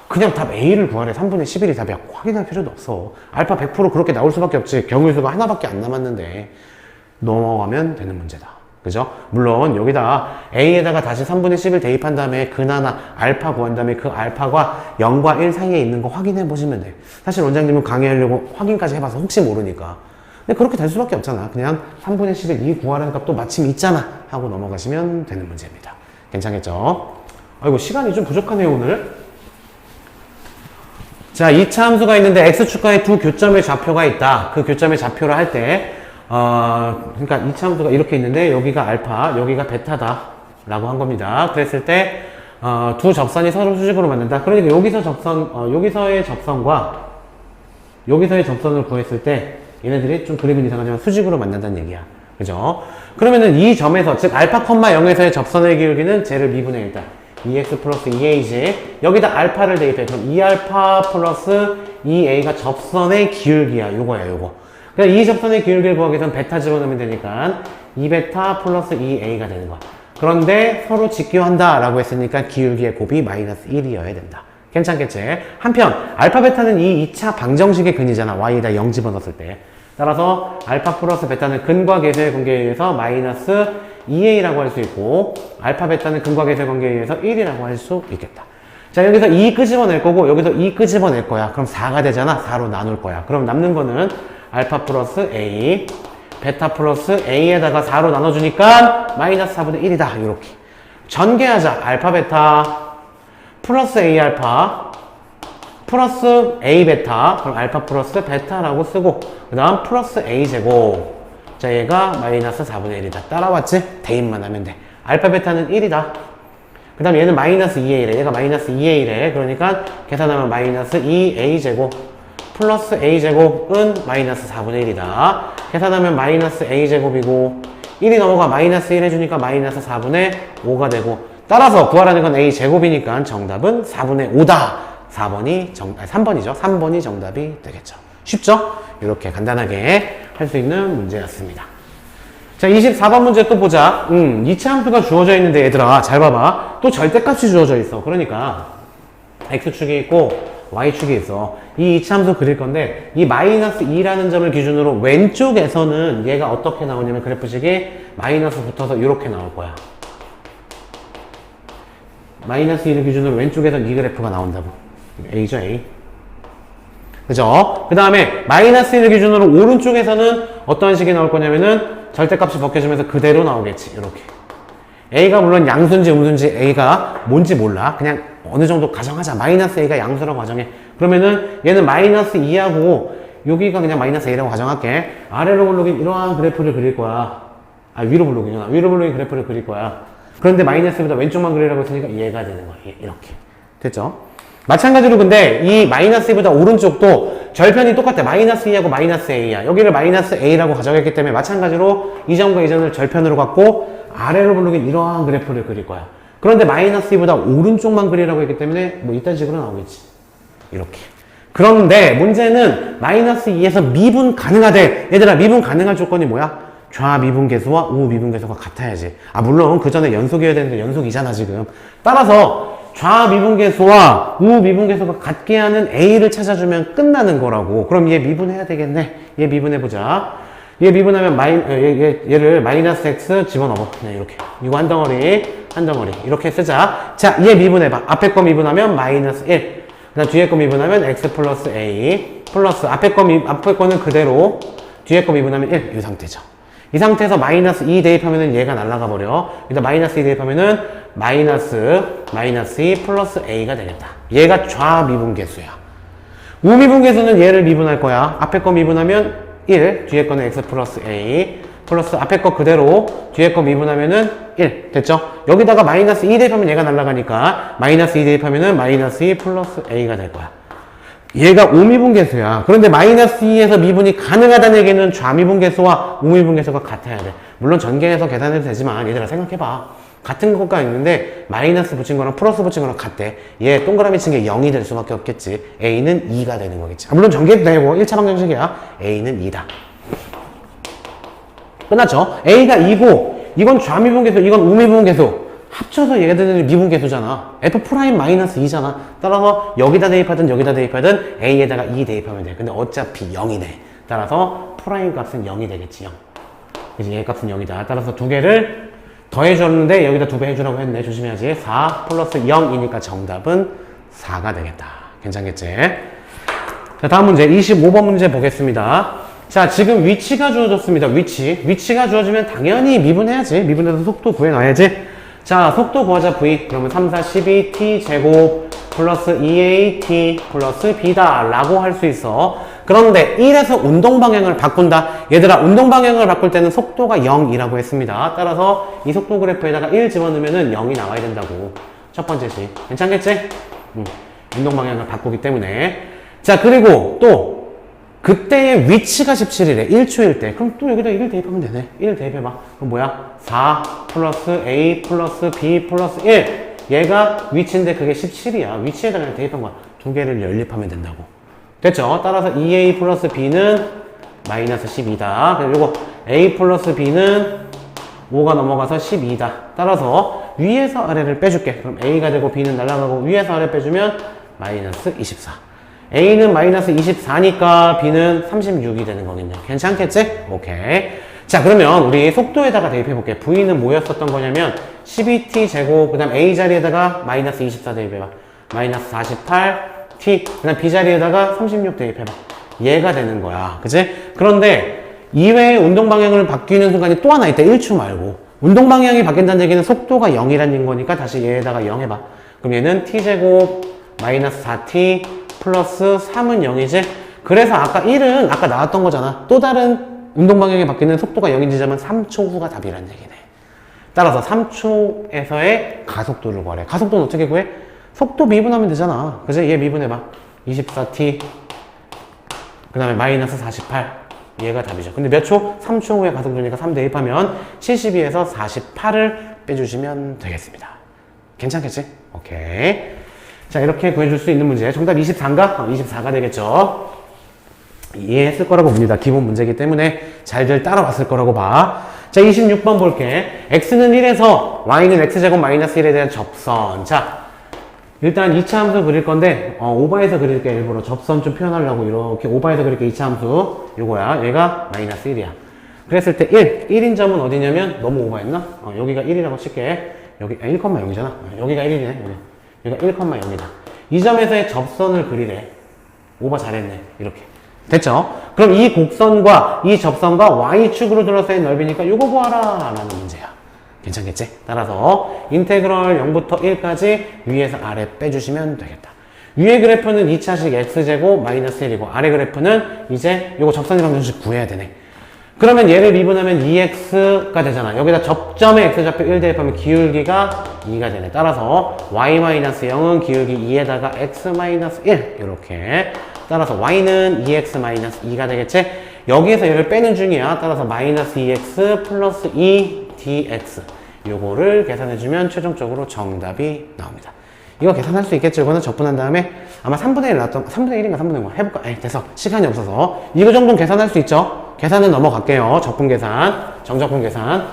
그냥 답 A를 구하래. 3분의 11이 답이야. 확인할 필요도 없어. 알파 100% 그렇게 나올 수밖에 없지. 경우의 수가 하나밖에 안 남았는데 넘어가면 되는 문제다. 그죠? 물론 여기다 a에다가 다시 3분의 10을 대입한 다음에 근하나 알파 구한 다음에 그 알파가 0과 1 사이에 있는 거 확인해 보시면 돼요. 사실 원장님은 강의하려고 확인까지 해봐서 혹시 모르니까. 근데 그렇게 될 수밖에 없잖아. 그냥 3분의 10에 2 구하라는 값도 마침 있잖아 하고 넘어가시면 되는 문제입니다. 괜찮겠죠? 아이고 시간이 좀 부족하네요 오늘. 자, 2차 함수가 있는데 x축과에 두 교점의 좌표가 있다. 그 교점의 좌표를 할 때 그러니까 2차 함수가 이렇게 있는데 여기가 알파, 여기가 베타다 라고 한 겁니다. 그랬을 때 두 접선이 서로 수직으로 만든다. 그러니까 여기서 여기서의 접선과 여기서의 접선을 구했을 때 얘네들이 좀 그림은 이상하지만 수직으로 만난다는 얘기야. 그죠? 그러면은 이 점에서, 즉 알파, 0에서의 접선의 기울기는 쟤를 미분해 일단. 2x 플러스 2a지. 여기다 알파를 대입해. 그럼 2알파 플러스 2a가 접선의 기울기야. 요거야, 요거. 그냥 이 접선의 기울기를 구하기 위해서는 베타 집어넣으면 되니까 2베타 플러스 2a가 되는 거야. 그런데 서로 직교한다 라고 했으니까 기울기의 곱이 마이너스 1이어야 된다. 괜찮겠지? 한편 알파 베타는 이 2차 방정식의 근이잖아. y에다 0 집어넣었을 때. 따라서 알파 플러스 베타는 근과 계수의 관계에 의해서 마이너스 2a라고 할 수 있고 알파 베타는 근과 계수의 관계에 의해서 1이라고 할 수 있겠다. 자, 여기서 2 끄집어낼 거고 여기서 2 끄집어낼 거야. 그럼 4가 되잖아. 4로 나눌 거야. 그럼 남는 거는 알파 플러스 a, 베타 플러스 a에다가 4로 나눠주니까 마이너스 4분의 1이다. 이렇게 전개하자. 알파 베타 플러스 a 알파 플러스 a 베타, 그럼 알파 플러스 베타라고 쓰고 그 다음 플러스 a 제곱. 자, 얘가 마이너스 4분의 1이다. 따라왔지? 대입만 하면 돼. 알파 베타는 1이다. 그 다음 얘는 마이너스 2a래. 얘가 마이너스 2a래. 그러니까 계산하면 마이너스 2a 제곱 플러스 a 제곱은 마이너스 4분의 1이다. 계산하면 마이너스 a 제곱이고 1이 넘어가 마이너스 1 해주니까 마이너스 4분의 5가 되고, 따라서 구하라는 건 a 제곱이니까 정답은 4분의 5다. 3번이죠. 3번이 정답이 되겠죠. 쉽죠? 이렇게 간단하게 할 수 있는 문제였습니다. 자, 24번 문제 또 보자. 2차 함수가 주어져 있는데 얘들아 잘 봐봐. 또 절대값이 주어져 있어. 그러니까 x축이 있고 y축이 있어. 이 2차 함수 그릴 건데 이 마이너스 2라는 점을 기준으로 왼쪽에서는 얘가 어떻게 나오냐면 그래프식이 마이너스 붙어서 이렇게 나올 거야. 마이너스 2를 기준으로 왼쪽에서는 이 그래프가 나온다고. A죠, A. 그죠? 그 다음에 마이너스 1을 기준으로 오른쪽에서는 어떤 식이 나올 거냐면은 절대값이 벗겨지면서 그대로 나오겠지. 이렇게. A가 물론 양수인지 음수인지 A가 뭔지 몰라. 그냥 어느 정도 가정하자. 마이너스 A가 양수라고 가정해. 그러면은 얘는 마이너스 2하고 여기가 그냥 마이너스 A라고 가정할게. 아래로 블록인 이러한 그래프를 그릴 거야. 위로 블록이구나. 위로 블록인 그래프를 그릴 거야. 그런데 마이너스보다 왼쪽만 그리라고 했으니까 얘가 되는 거야. 이렇게. 됐죠? 마찬가지로 근데 이 마이너스 2보다 오른쪽도 절편이 똑같아. 마이너스 2하고 마이너스 a야. 여기를 마이너스 a라고 가정했기 때문에 마찬가지로 이 점과 이 점을 절편으로 갖고 아래로 블록인 이러한 그래프를 그릴 거야. 그런데 마이너스 2보다 오른쪽만 그리라고 했기 때문에 뭐 이딴 식으로 나오겠지. 이렇게. 그런데 문제는 마이너스 2에서 미분 가능하대. 얘들아, 미분 가능할 조건이 뭐야? 좌미분계수와 우미분계수가 같아야지. 물론 그 전에 연속이어야 되는데 연속이잖아 지금. 따라서 좌미분계수와 우미분계수가 같게 하는 A를 찾아주면 끝나는 거라고. 그럼 얘 미분해야 되겠네. 얘 미분해보자. 얘 미분하면 얘를 마이너스 x 집어넣어. 그냥 이렇게. 이거 한 덩어리, 한 덩어리. 이렇게 쓰자. 자, 얘 미분해봐. 앞에 거 미분하면 마이너스 1. 그 다음 뒤에 거 미분하면 x 플러스 a 플러스 앞에 거는 그대로 뒤에 거 미분하면 1. 이 상태죠. 이 상태에서 마이너스 2 대입하면은 얘가 날아가 버려. 일단 마이너스 2 대입하면은 마이너스 2 플러스 a가 되겠다. 얘가 좌미분계수야. 우미분계수는 얘를 미분할 거야. 앞에 거 미분하면 1, 뒤에 거는 x 플러스 a 플러스 앞에 거 그대로 뒤에 거 미분하면은 1. 됐죠? 여기다가 마이너스 2 대입하면 얘가 날아가니까 마이너스 2 대입하면은 마이너스 2 플러스 a가 될 거야. 얘가 우미분계수야. 그런데 마이너스 2에서 미분이 가능하다는 얘기는 좌미분계수와 우미분계수가 같아야 돼. 물론 전개해서 계산해도 되지만 얘들아 생각해봐. 같은 것과 있는데 마이너스 붙인 거랑 플러스 붙인 거랑 같대. 얘 동그라미 친 게 0이 될 수밖에 없겠지. A는 2가 되는 거겠지. 물론 전개해도 되고 1차 방정식이야. A는 2다. 끝났죠? A가 2고 이건 좌미분계수, 이건 우미분계수. 합쳐서 얘들은 미분계수잖아. F'-2잖아. 따라서 여기다 대입하든 여기다 대입하든 A에다가 2 대입하면 돼. 근데 어차피 0이네. 따라서 프라임 값은 0이 되겠지. 0. 이제 얘 값은 0이다. 따라서 두 개를 더해줬는데 여기다 두 배 해주라고 했네. 조심해야지. 4 플러스 0이니까 정답은 4가 되겠다. 괜찮겠지? 자, 다음 문제 25번 문제 보겠습니다. 자, 지금 위치가 주어졌습니다. 위치가 주어지면 당연히 미분해야지. 미분해서 속도 구해놔야지. 자, 속도 구하자 v. 그러면 3, 4, 12 t 제곱 플러스 2at 플러스 b다 라고 할 수 있어. 그런데 1에서 운동 방향을 바꾼다. 얘들아, 운동 방향을 바꿀 때는 속도가 0이라고 했습니다. 따라서 이 속도 그래프에다가 1 집어넣으면 0이 나와야 된다고. 첫 번째 식. 괜찮겠지? 운동 방향을 바꾸기 때문에. 자, 그리고 또 그때의 위치가 17이래. 1초일 때. 그럼 또 여기다 1을 대입하면 되네. 1 대입해봐. 그럼 뭐야? 4 플러스 a 플러스 b 플러스 1. 얘가 위치인데 그게 17이야. 위치에다 그냥 대입한 거야. 두 개를 연립하면 된다고. 됐죠? 따라서 2a 플러스 b는 마이너스 12다. 그리고 요거 a 플러스 b는 5가 넘어가서 12다. 따라서 위에서 아래를 빼줄게. 그럼 a가 되고 b는 날아가고 위에서 아래 빼주면 마이너스 24. a는 마이너스 24니까 b는 36이 되는 거겠네. 괜찮겠지? 오케이. 자, 그러면 우리 속도에다가 대입해볼게. v는 뭐였었던 거냐면 12t 제곱, 그 다음 a 자리에다가 마이너스 24 대입해봐. 마이너스 48t, 그 다음 b 자리에다가 36 대입해봐. 얘가 되는 거야. 그치? 그런데 이외에 운동 방향을 바뀌는 순간이 또 하나 있다. 1초 말고. 운동 방향이 바뀐다는 얘기는 속도가 0이라는 거니까 다시 얘에다가 0 해봐. 그럼 얘는 t 제곱 마이너스 4t 플러스 3은 0이지? 그래서 아까 1은 아까 나왔던 거잖아. 또 다른 운동 방향이 바뀌는 속도가 0인지 자면 3초 후가 답이라는 얘기네. 따라서 3초에서의 가속도를 구하래. 가속도는 어떻게 구해? 속도 미분하면 되잖아. 그치? 얘 미분해봐. 24t 그 다음에 마이너스 48 얘가 답이죠. 근데 몇 초? 3초 후에 가속도니까 3 대입하면 72에서 48을 빼주시면 되겠습니다. 괜찮겠지? 오케이. 자, 이렇게 구해줄 수 있는 문제. 정답 24인가? 24가 되겠죠. 이해했을 거라고 봅니다. 기본 문제이기 때문에 잘들 따라왔을 거라고 봐. 자, 26번 볼게. x는 1에서 y는 x제곱 마이너스 1에 대한 접선. 자, 일단 2차 함수 그릴 건데 오버해서 그릴게. 일부러 접선 좀 표현하려고 이렇게 오버해서 그릴게. 2차 함수 요거야. 얘가 마이너스 1이야. 그랬을 때 1인 점은 어디냐면 너무 오버했나? 여기가 1이라고 칠게. 여기 1,0이잖아. 여기가 1이네. 여기가 1,0이다. 이 점에서의 접선을 그리래. 오버 잘했네. 이렇게. 됐죠? 그럼 이 곡선과 이 접선과 y축으로 둘러싸인 넓이니까 요거 구하라 라는 문제야. 괜찮겠지? 따라서 인테그럴 0부터 1까지 위에서 아래 빼주시면 되겠다. 위의 그래프는 2차식 x제곱 마이너스 1이고 아래 그래프는 이제 요거 접선이랑 방정식 구해야 되네. 그러면 얘를 미분하면 2x가 되잖아. 여기다 접점에 x좌표 1 대입하면 기울기가 2가 되네. 따라서 y-0은 기울기 2에다가 x-1 이렇게. 따라서 y는 2x-2가 되겠지? 여기에서 얘를 빼는 중이야. 따라서 마이너스 2x 플러스 2dx 요거를 계산해주면 최종적으로 정답이 나옵니다. 이거 계산할 수 있겠죠? 이거는 적분한 다음에 아마 3분의 1 나왔던 3분의 1인가 3분의 1 해볼까? 됐어. 시간이 없어서 이거 정도는 계산할 수 있죠? 계산은 넘어갈게요. 적분 계산, 정적분 계산.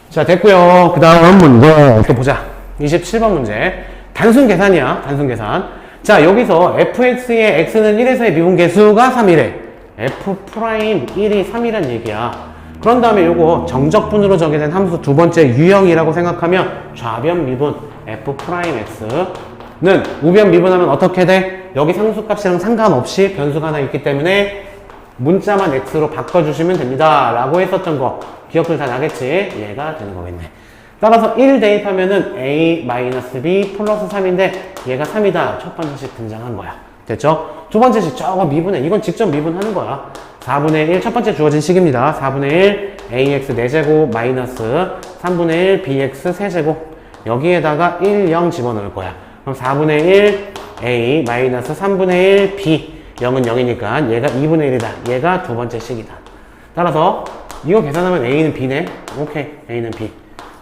자, 됐고요. 그 다음 문제 또 보자. 27번 문제. 단순 계산이야. 단순 계산. 자, 여기서 fx의 x는 1에서의 미분계수가 3이래. f'1이 3이란 얘기야. 그런 다음에 요거 정적분으로 정의된 함수 두 번째 유형이라고 생각하면 좌변 미분 f'x는 우변 미분하면 어떻게 돼? 여기 상수값이랑 상관없이 변수가 하나 있기 때문에 문자만 x로 바꿔주시면 됩니다 라고 했었던 거 기억들 다 나겠지? 얘가 되는 거겠네. 따라서 1 대입하면은 a-b 플러스 3인데 얘가 3이다. 첫 번째식 등장한 거야. 됐죠? 두 번째식 저거 미분해. 이건 직접 미분하는 거야. 4분의 1 첫 번째 주어진 식입니다. 4분의 1 ax 4제곱 마이너스 3분의 1 bx 3제곱 여기에다가 1, 0 집어넣을 거야. 그럼 4분의 1 a 마이너스 3분의 1 b 0은 0이니까 얘가 2분의 1이다. 얘가 두 번째 식이다. 따라서 이거 계산하면 a는 b네. 오케이. a는 b.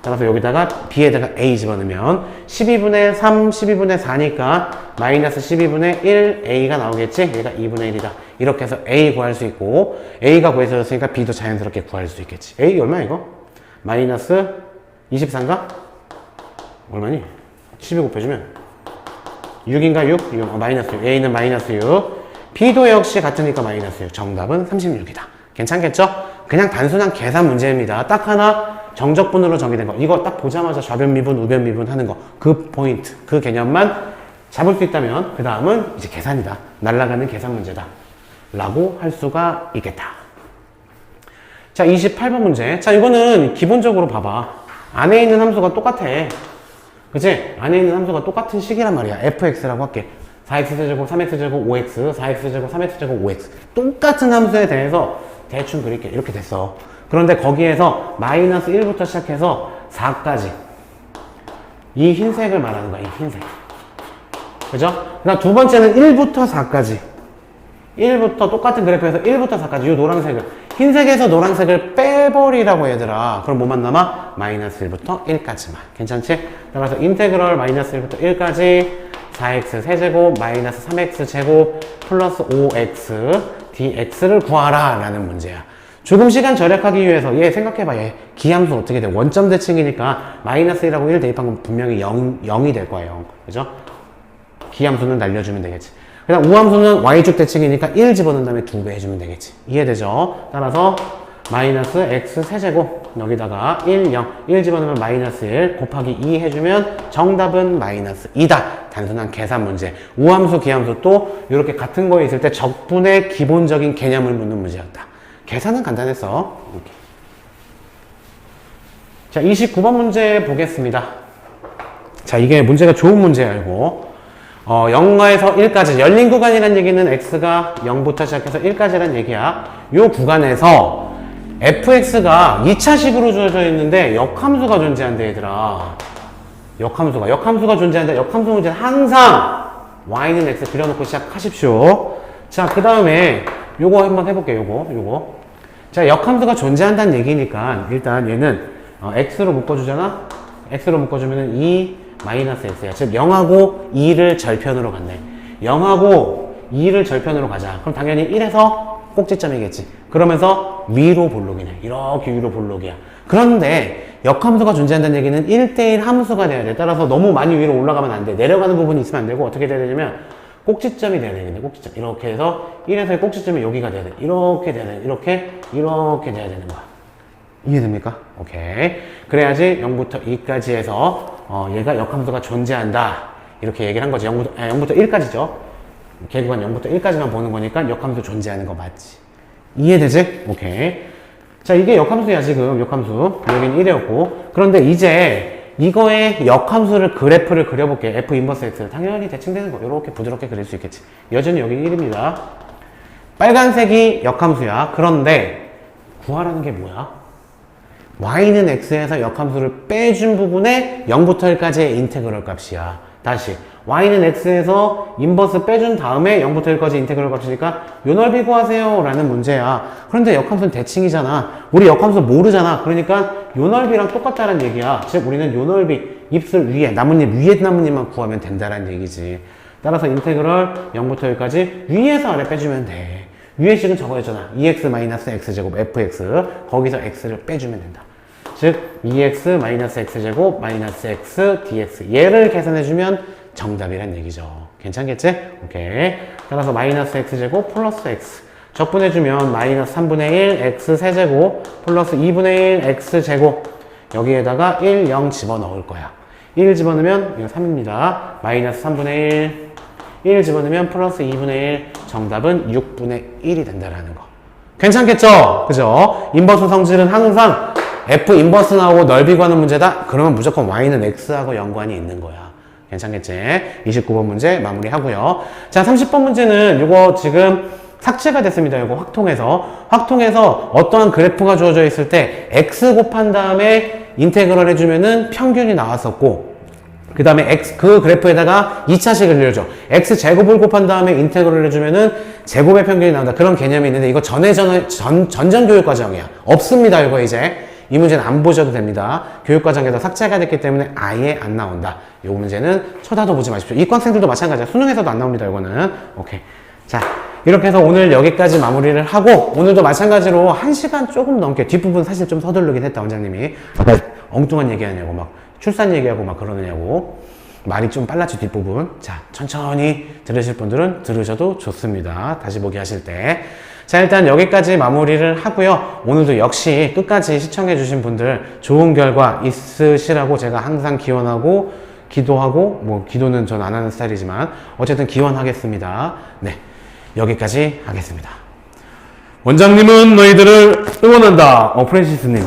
따라서 여기다가 b에다가 a 집어넣으면 12분의 3, 12분의 4니까 마이너스 12분의 1 a가 나오겠지? 얘가 2분의 1이다. 이렇게 해서 a 구할 수 있고 a가 구해졌으니까 b도 자연스럽게 구할 수 있겠지. a 얼마야 이거? 마이너스 24인가? 얼마니? 12 곱해주면 6인가 6? 6. 마이너스 6. a는 마이너스 6. b도 역시 같으니까 마이너스 6. 정답은 36이다. 괜찮겠죠? 그냥 단순한 계산 문제입니다. 딱 하나 정적분으로 정의된 거. 이거 딱 보자마자 좌변 미분, 우변 미분 하는 거. 그 포인트, 그 개념만 잡을 수 있다면 그 다음은 이제 계산이다. 날아가는 계산 문제다. 라고 할 수가 있겠다. 자, 28번 문제. 자, 이거는 기본적으로 봐봐. 안에 있는 함수가 똑같아. 그치? 안에 있는 함수가 똑같은 식이란 말이야. fx라고 할게. 4x제곱, 3x제곱, 5x, 4x제곱, 3x제곱, 5x. 똑같은 함수에 대해서 대충 그릴게. 이렇게 됐어. 그런데 거기에서 마이너스 1부터 시작해서 4까지. 이 흰색을 말하는 거야. 이 흰색. 그죠? 그다음 두 번째는 1부터 4까지. 1부터 똑같은 그래프에서 1부터 4까지. 이 노란색을. 흰색에서 노란색을 빼버리라고 얘들아. 그럼 뭐만 남아? 마이너스 1부터 1까지만. 괜찮지? 따라서 인테그럴 마이너스 1부터 1까지 4x 세제곱 마이너스 3x 제곱 플러스 5x dx를 구하라 라는 문제야. 조금 시간 절약하기 위해서 얘 생각해봐. 얘 기함수 어떻게 돼? 원점 대칭이니까 마이너스 1하고 1 대입하면 분명히 0이 될 거야. 0. 그죠? 기함수는 날려주면 되겠지. 그다음 우함수는 y축 대칭이니까 1 집어넣은 다음에 2배 해주면 되겠지. 이해되죠? 따라서 마이너스 x 세제곱 여기다가 1, 0, 1 집어넣으면 마이너스 1 곱하기 2 해주면 정답은 마이너스 2다. 단순한 계산 문제. 우함수, 기함수 또 이렇게 같은 거에 있을 때 적분의 기본적인 개념을 묻는 문제였다. 계산은 간단했어. 이렇게. 자, 29번 문제 보겠습니다. 자, 이게 문제가 좋은 문제야, 이거. 0에서 1까지 열린 구간이란 얘기는 x가 0부터 시작해서 1까지란 얘기야. 이 구간에서 fx가 2차식으로 주어져 있는데 역함수가 존재한대 얘들아. 역함수가 존재한다. 역함수 문제는 항상 y는 x 그려놓고 시작하십시오. 자, 그 다음에 요거 한번 해볼게요. 요거. 자, 역함수가 존재한다는 얘기니까 일단 얘는 x로 묶어주잖아. x로 묶어주면은 2 마이너스 x야. 즉 0하고 2를 절편으로 갔네. 0하고 2를 절편으로 가자. 그럼 당연히 1에서 꼭지점이겠지. 그러면서 위로 볼록이네. 이렇게 위로 볼록이야. 그런데 역함수가 존재한다는 얘기는 1대1 함수가 돼야 돼. 따라서 너무 많이 위로 올라가면 안 돼. 내려가는 부분이 있으면 안 되고 어떻게 돼야 되냐면 꼭지점이 돼야 되겠네. 꼭지점. 이렇게 해서 1에서의 꼭지점이 여기가 돼야 돼. 이렇게 돼야 돼. 이렇게 돼야 되는 거야. 이해됩니까? 오케이. 그래야지 0부터 2까지 해서 얘가 역함수가 존재한다. 이렇게 얘기를 한 거지. 0부터 1까지죠. 개구간 0부터 1까지만 보는 거니까 역함수 존재하는 거 맞지? 이해되지? 오케이. 자, 이게 역함수야, 지금. 역함수. 여긴 1이었고. 그런데 이제 이거의 역함수를 그래프를 그려볼게. f 인버스 x. 당연히 대칭되는 거. 이렇게 부드럽게 그릴 수 있겠지. 여전히 여기 1입니다. 빨간색이 역함수야. 그런데 구하라는 게 뭐야? y는 x에서 역함수를 빼준 부분에 0부터 1까지의 인테그럴 값이야. 다시 y는 x에서 인버스 빼준 다음에 0부터 1까지 인테그럴 값이니까 요 넓이 구하세요 라는 문제야. 그런데 역함수는 대칭이잖아. 우리 역함수 모르잖아. 그러니까 요 넓이랑 똑같다는 얘기야. 즉 우리는 요 넓이 입술 위에 나뭇잎 위에 나뭇잎만 구하면 된다는 얘기지. 따라서 인테그럴 0부터 1까지 위에서 아래 빼주면 돼. 위의 식은 저거였잖아. 2x-x제곱 fx. 거기서 x를 빼주면 된다. 즉 2x-x제곱 -x dx. 얘를 계산해주면 정답이란 얘기죠. 괜찮겠지? 오케이. 따라서 -x제곱 플러스 x. 적분해주면 -3분의 1 x 세제곱 플러스 2분의 1 x제곱. 여기에다가 1, 0 집어넣을 거야. 1 집어넣으면 이거 3입니다. -3분의 1 집어넣으면 플러스 2분의 1. 정답은 6분의 1이 된다라는 거. 괜찮겠죠? 그죠? 인버스 성질은 항상 f 인버스 나오고 넓이 구하는 문제다? 그러면 무조건 y는 x하고 연관이 있는 거야. 괜찮겠지? 29번 문제 마무리하고요. 자, 30번 문제는 이거 지금 삭제가 됐습니다. 이거 확통해서 어떠한 그래프가 주어져 있을 때 x 곱한 다음에 인테그럴 해주면은 평균이 나왔었고, 그 다음에 그 그래프에다가 2차식을 늘려줘. x제곱을 곱한 다음에 인테그럴 해주면은 제곱의 평균이 나온다. 그런 개념이 있는데 이거 전전교육과정이야. 없습니다. 이거 이제. 이 문제는 안 보셔도 됩니다. 교육과정에서 삭제가 됐기 때문에 아예 안 나온다. 이 문제는 쳐다도 보지 마십시오. 이과학생들도 마찬가지야. 수능에서도 안 나옵니다. 이거는. 오케이. 자, 이렇게 해서 오늘 여기까지 마무리를 하고, 오늘도 마찬가지로 1시간 조금 넘게, 뒷부분 사실 좀 서두르긴 했다, 원장님이. 엉뚱한 얘기하냐고, 막, 출산 얘기하고 막 그러느냐고. 말이 좀 빨랐지, 뒷부분. 자, 천천히 들으실 분들은 들으셔도 좋습니다. 다시 보기 하실 때. 자, 일단 여기까지 마무리를 하고요. 오늘도 역시 끝까지 시청해주신 분들 좋은 결과 있으시라고 제가 항상 기원하고 기도하고, 뭐 기도는 전 안 하는 스타일이지만 어쨌든 기원하겠습니다. 네, 여기까지 하겠습니다. 원장님은 너희들을 응원한다. 프랜시스님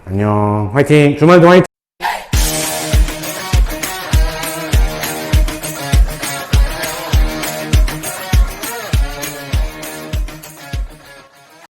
안녕, 화이팅. 주말도 화이팅.